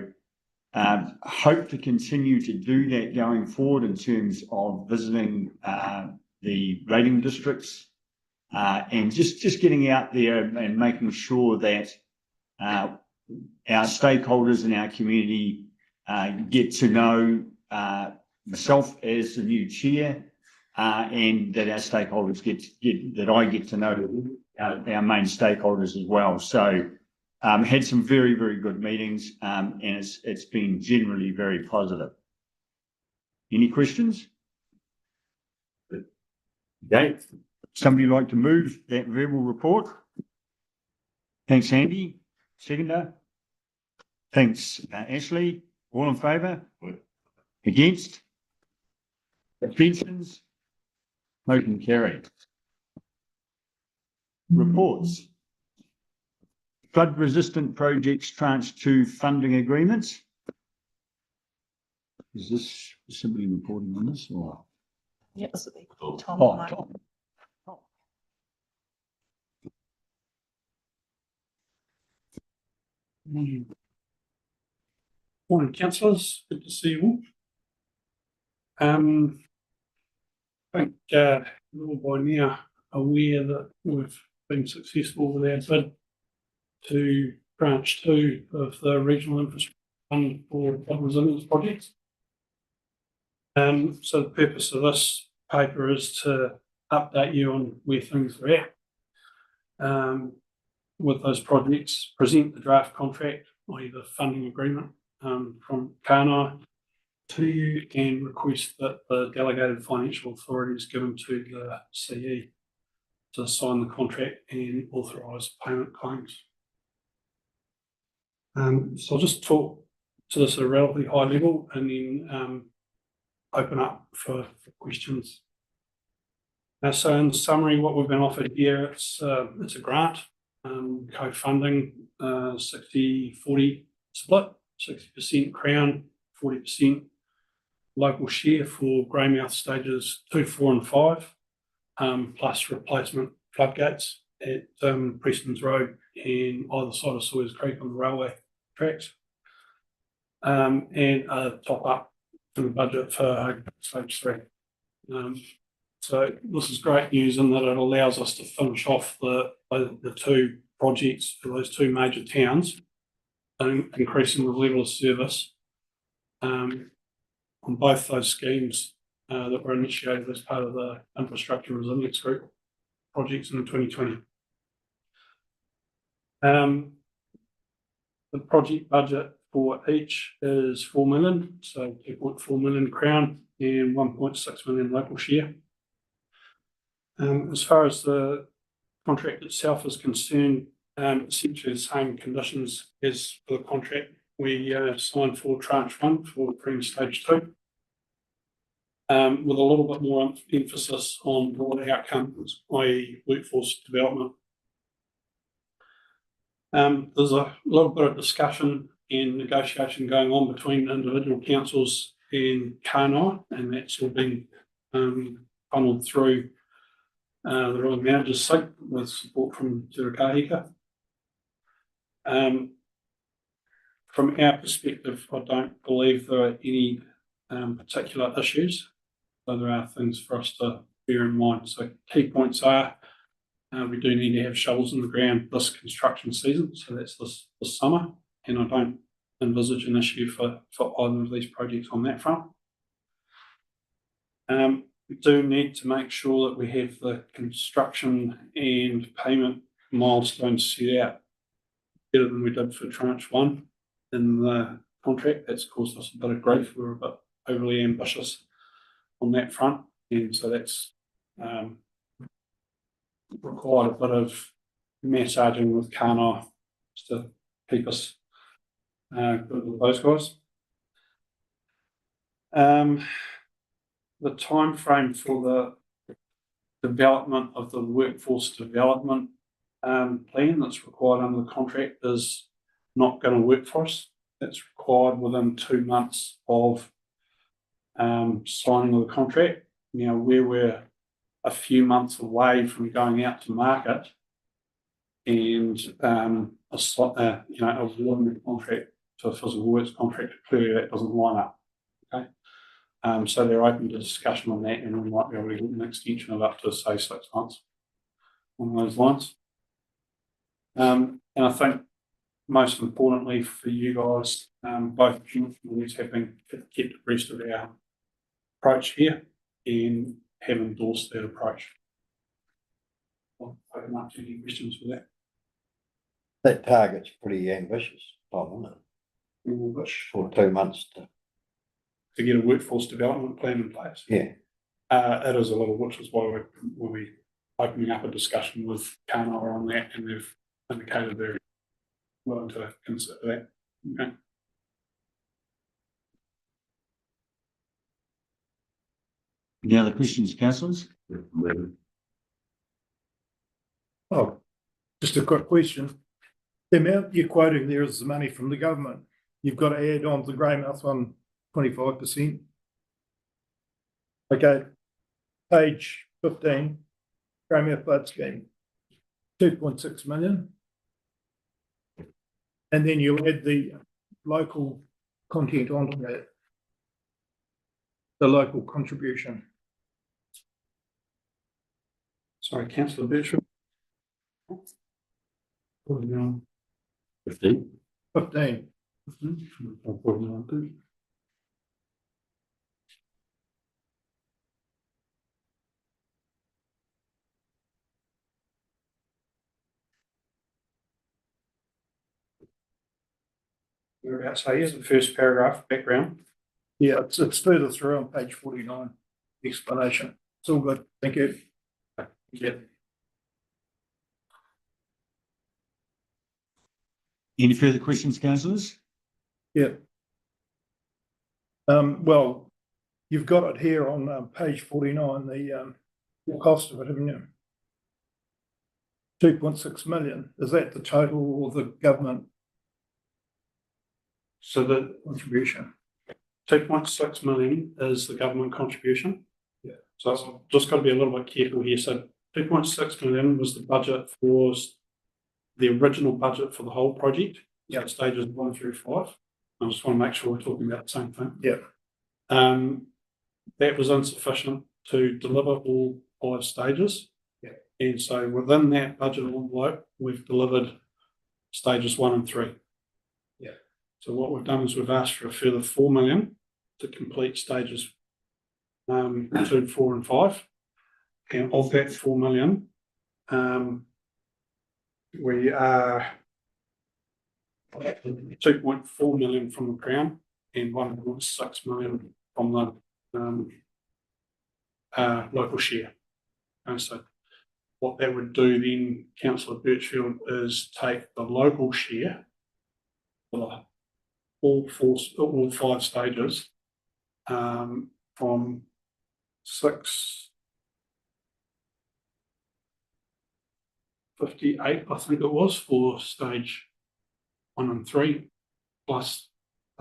Hope to continue to do that going forward in terms of visiting the rating districts and just getting out there and making sure that our stakeholders in our community get to know myself as the new chair and that our stakeholders that I get to know our main stakeholders as well. So had some very, very good meetings and it's been generally very positive. Any questions? Okay. Somebody like to move that verbal report? Thanks, Andy. Seconder. Thanks, Ashley. All in favour? Against? Abstentions? Motion carried. Reports. Flood resistant projects tranche 2 funding agreements. Is this somebody reporting on this or? Yes. Oh, Tom. Tom. Morning, councillors. Good to see you all. I think you're all by now aware that we've been successful with our bid to branch 2 of the regional infrastructure fund for flood resilience projects. So the purpose of this paper is to update you on where things are at with those projects, present the draft contract, i.e. the funding agreement from Kānai to you, and request that the delegated financial authority is given to the CE to sign the contract and authorise payment claims. So I'll just talk to this at a relatively high level and then open up for questions. So in summary, what we've been offered here, it's a grant, co-funding, 60-40 split, 60% Crown, 40% local share for Greymouth stages 2, 4 and 5, plus replacement floodgates at Preston's Road and either side of Sawyers Creek on the railway tracks, and a top up in the budget for stage 3. So this is great news in that it allows us to finish off the 2 projects for those 2 major towns, and increasing the level of service on both those schemes that were initiated as part of the Infrastructure Resilience Group projects in 2020. The project budget for each is 4 million, so 2.4 million Crown and 1.6 million local share. As far as the contract itself is concerned, essentially the same conditions as for the contract we signed for tranche 1 for Green Stage 2, with a little bit more emphasis on broad outcomes, i.e. workforce development. There's a little bit of discussion and negotiation going on between individual councils and Kānai, and that's all been funneled through the Royal Manager's seat with support from Te Rakahika. From our perspective, I don't believe there are any particular issues, so there are things for us to bear in mind. So key points are we do need to have shovels in the ground this construction season, so that's this summer, and I don't envisage an issue for either of these projects on that front. We do need to make sure that we have the construction and payment milestones set out better than we did for tranche 1 in the contract. That's caused us a bit of grief. We were a bit overly ambitious on that front, and so that's required a bit of massaging with Kānai to keep us good with those guys. The time frame for the development of the workforce development plan that's required under the contract is not going to work for us. That's required within 2 months of signing of the contract. Now, where we're a few months away from going out to market and awarding the contract to a physical works contractor, clearly that doesn't line up. Okay. So they're open to discussion on that, and we might be able to get an extension of up to say 6 months on those lines. And I think most importantly for you guys, both communities have been kept abreast of our approach here and have endorsed that approach. I'll open up to any questions for that. That target's pretty ambitious, Tom, isn't it? For 2 months to get a workforce development plan in place. Yeah. It is a little, which is why we're opening up a discussion with Kanoa on that, and they've indicated they're willing to consider that. Okay. Any other questions, councillors? Oh, just a quick question. The amount you're quoting there is the money from the government. You've got to add on the Greymouth one 25%. Okay, page 15, Greymouth Flood Scheme, 2.6 million. And then you add the local content onto that, the local contribution. Sorry, councillor Bertram. 15. 15. Whereabouts are you? The first paragraph, background. Yeah, it's further through on page 49, explanation. It's all good. Thank you. Yeah. Any further questions, councillors? Yeah. Well, you've got it here on page 49, the cost of it, haven't you? 2.6 million. Is that the total or the government? So the contribution. 2.6 million is the government contribution. Yeah. So I've just got to be a little bit careful here. So 2.6 million was the budget for the original budget for the whole project. Yeah. So stages 1 through 5. I just want to make sure we're talking about the same thing. Yeah. That was insufficient to deliver all 5 stages. Yeah. And so within that budget envelope, we've delivered stages 1 and 3. Yeah. So what we've done is we've asked for a further 4 million to complete stages 2, 4 and 5. And of that 4 million, we are 2.4 million from the Crown and 1.6 million from the local share. And so what that would do then, Councillor Birchfield, is take the local share for all 5 stages from 658, I think it was, for stage 1 and 3, plus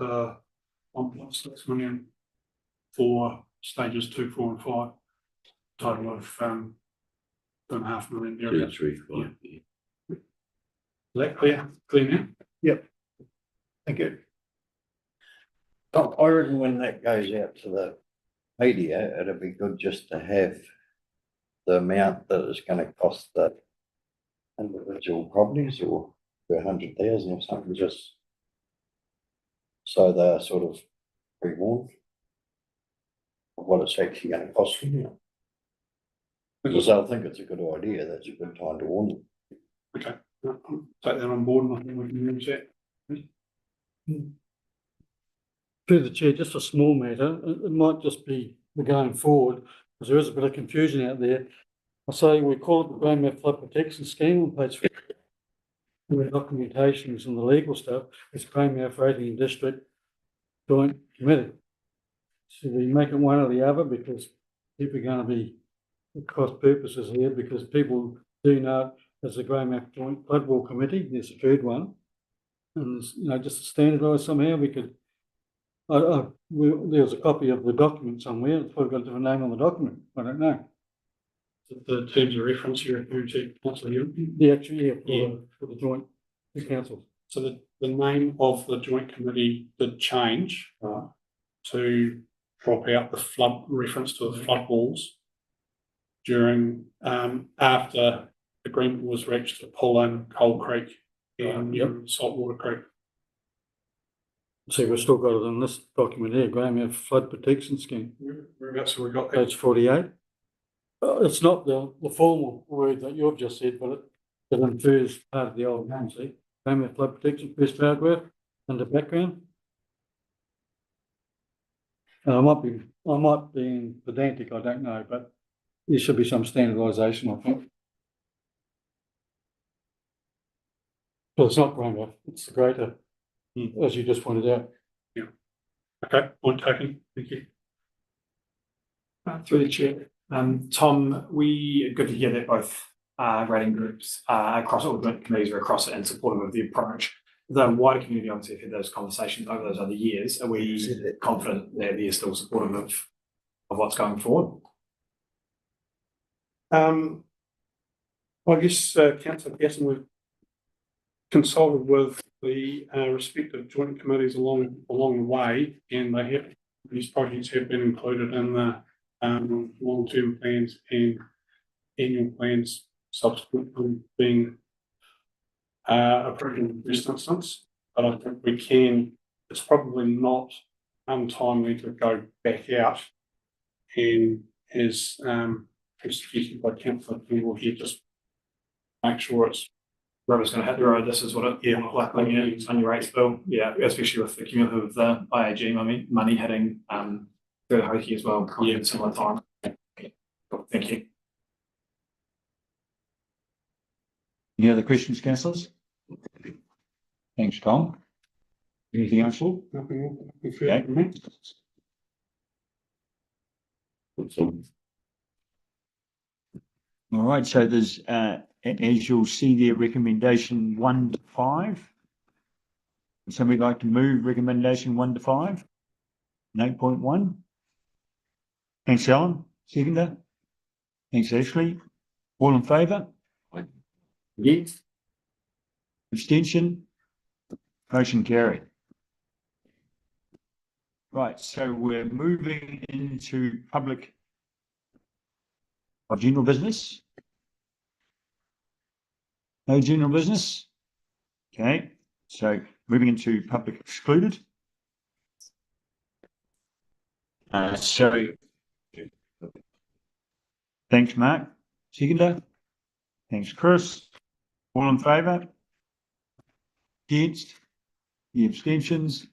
1.6 million for stages 2, 4 and 5, total of 2.5 million. 2, 3, 5. Yeah. Is that clear? Clear now? Yep. Thank you. I reckon when that goes out to the media, it'd be good just to have the amount that it's going to cost the individual properties, or 100,000 or something, just so they're sort of pre-warned of what it's actually going to cost them. Because I think it's a good idea. That's a good time to warn them. Okay, I'll take that on board, and I think we can use that. Through the chair, just a small matter, it might just be the going forward, because there is a bit of confusion out there. I say we call it the Greymouth Flood Protection Scheme on page 50. The documentations and the legal stuff, it's Greymouth Rating District Joint Committee. Should we make it one or the other, because people are going to be cross purposes here, because people do know there's a Greymouth Joint Flood Wall Committee, there's a third one, and just to standardise somehow, we could. There's a copy of the document somewhere. It's probably got a different name on the document. I don't know. The terms of reference you're referring to, Councillor Hume? Yeah, actually, for the joint council. So the name of the joint committee did change to drop out the flood reference to the flood walls during after agreement was reached to pull in Coal Creek and Saltwater Creek. See, we've still got it in this document here, Graham, we have flood protection scheme, Whereabouts have we got that? page 48. It's not the formal word that you've just said, but it infers part of the old name, see? Graham, flood protection, first paragraph, in the background. And I might be pedantic, I don't know, but there should be some standardisation, I think. Well, it's not Graham, it's the greater, as you just pointed out. Okay, point taken. Thank you. Through the chair, Tom, good to hear that both rating groups across all the committees are across it and supportive of the approach. The wider community obviously have had those conversations over those other years. Are we confident that they're still supportive of what's going forward? I guess Councillor Pearson, we've consulted with the respective joint committees along the way, and these projects have been included in the long-term plans and annual plans subsequently being approved in the first instance. But I think it's probably not untimely to go back out and as suggested by Councillor Campbell here, just make sure it's Rubber's going to hit the road. This is what it looked like on your rates bill. Yeah, especially with the cumulative of the IAG money hitting through the Hoki as well. Yeah, at similar time. Okay. Cool. Thank you. Any other questions, councillors? Thanks, Tom. Anything else, Paul? nothing Okay. All right, so there's, as you'll see there, recommendation 1 to 5. Would somebody like to move recommendation 1 to 5? 8.1. Thanks, Alan. Seconder. Thanks, Ashley. All in favour? Yes. Abstention? Motion carried. Right, so we're moving into public or general business. No general business? Okay, so moving into public excluded. So thanks, Mark. Seconder. Thanks, Chris. All in favour? Against? The abstentions?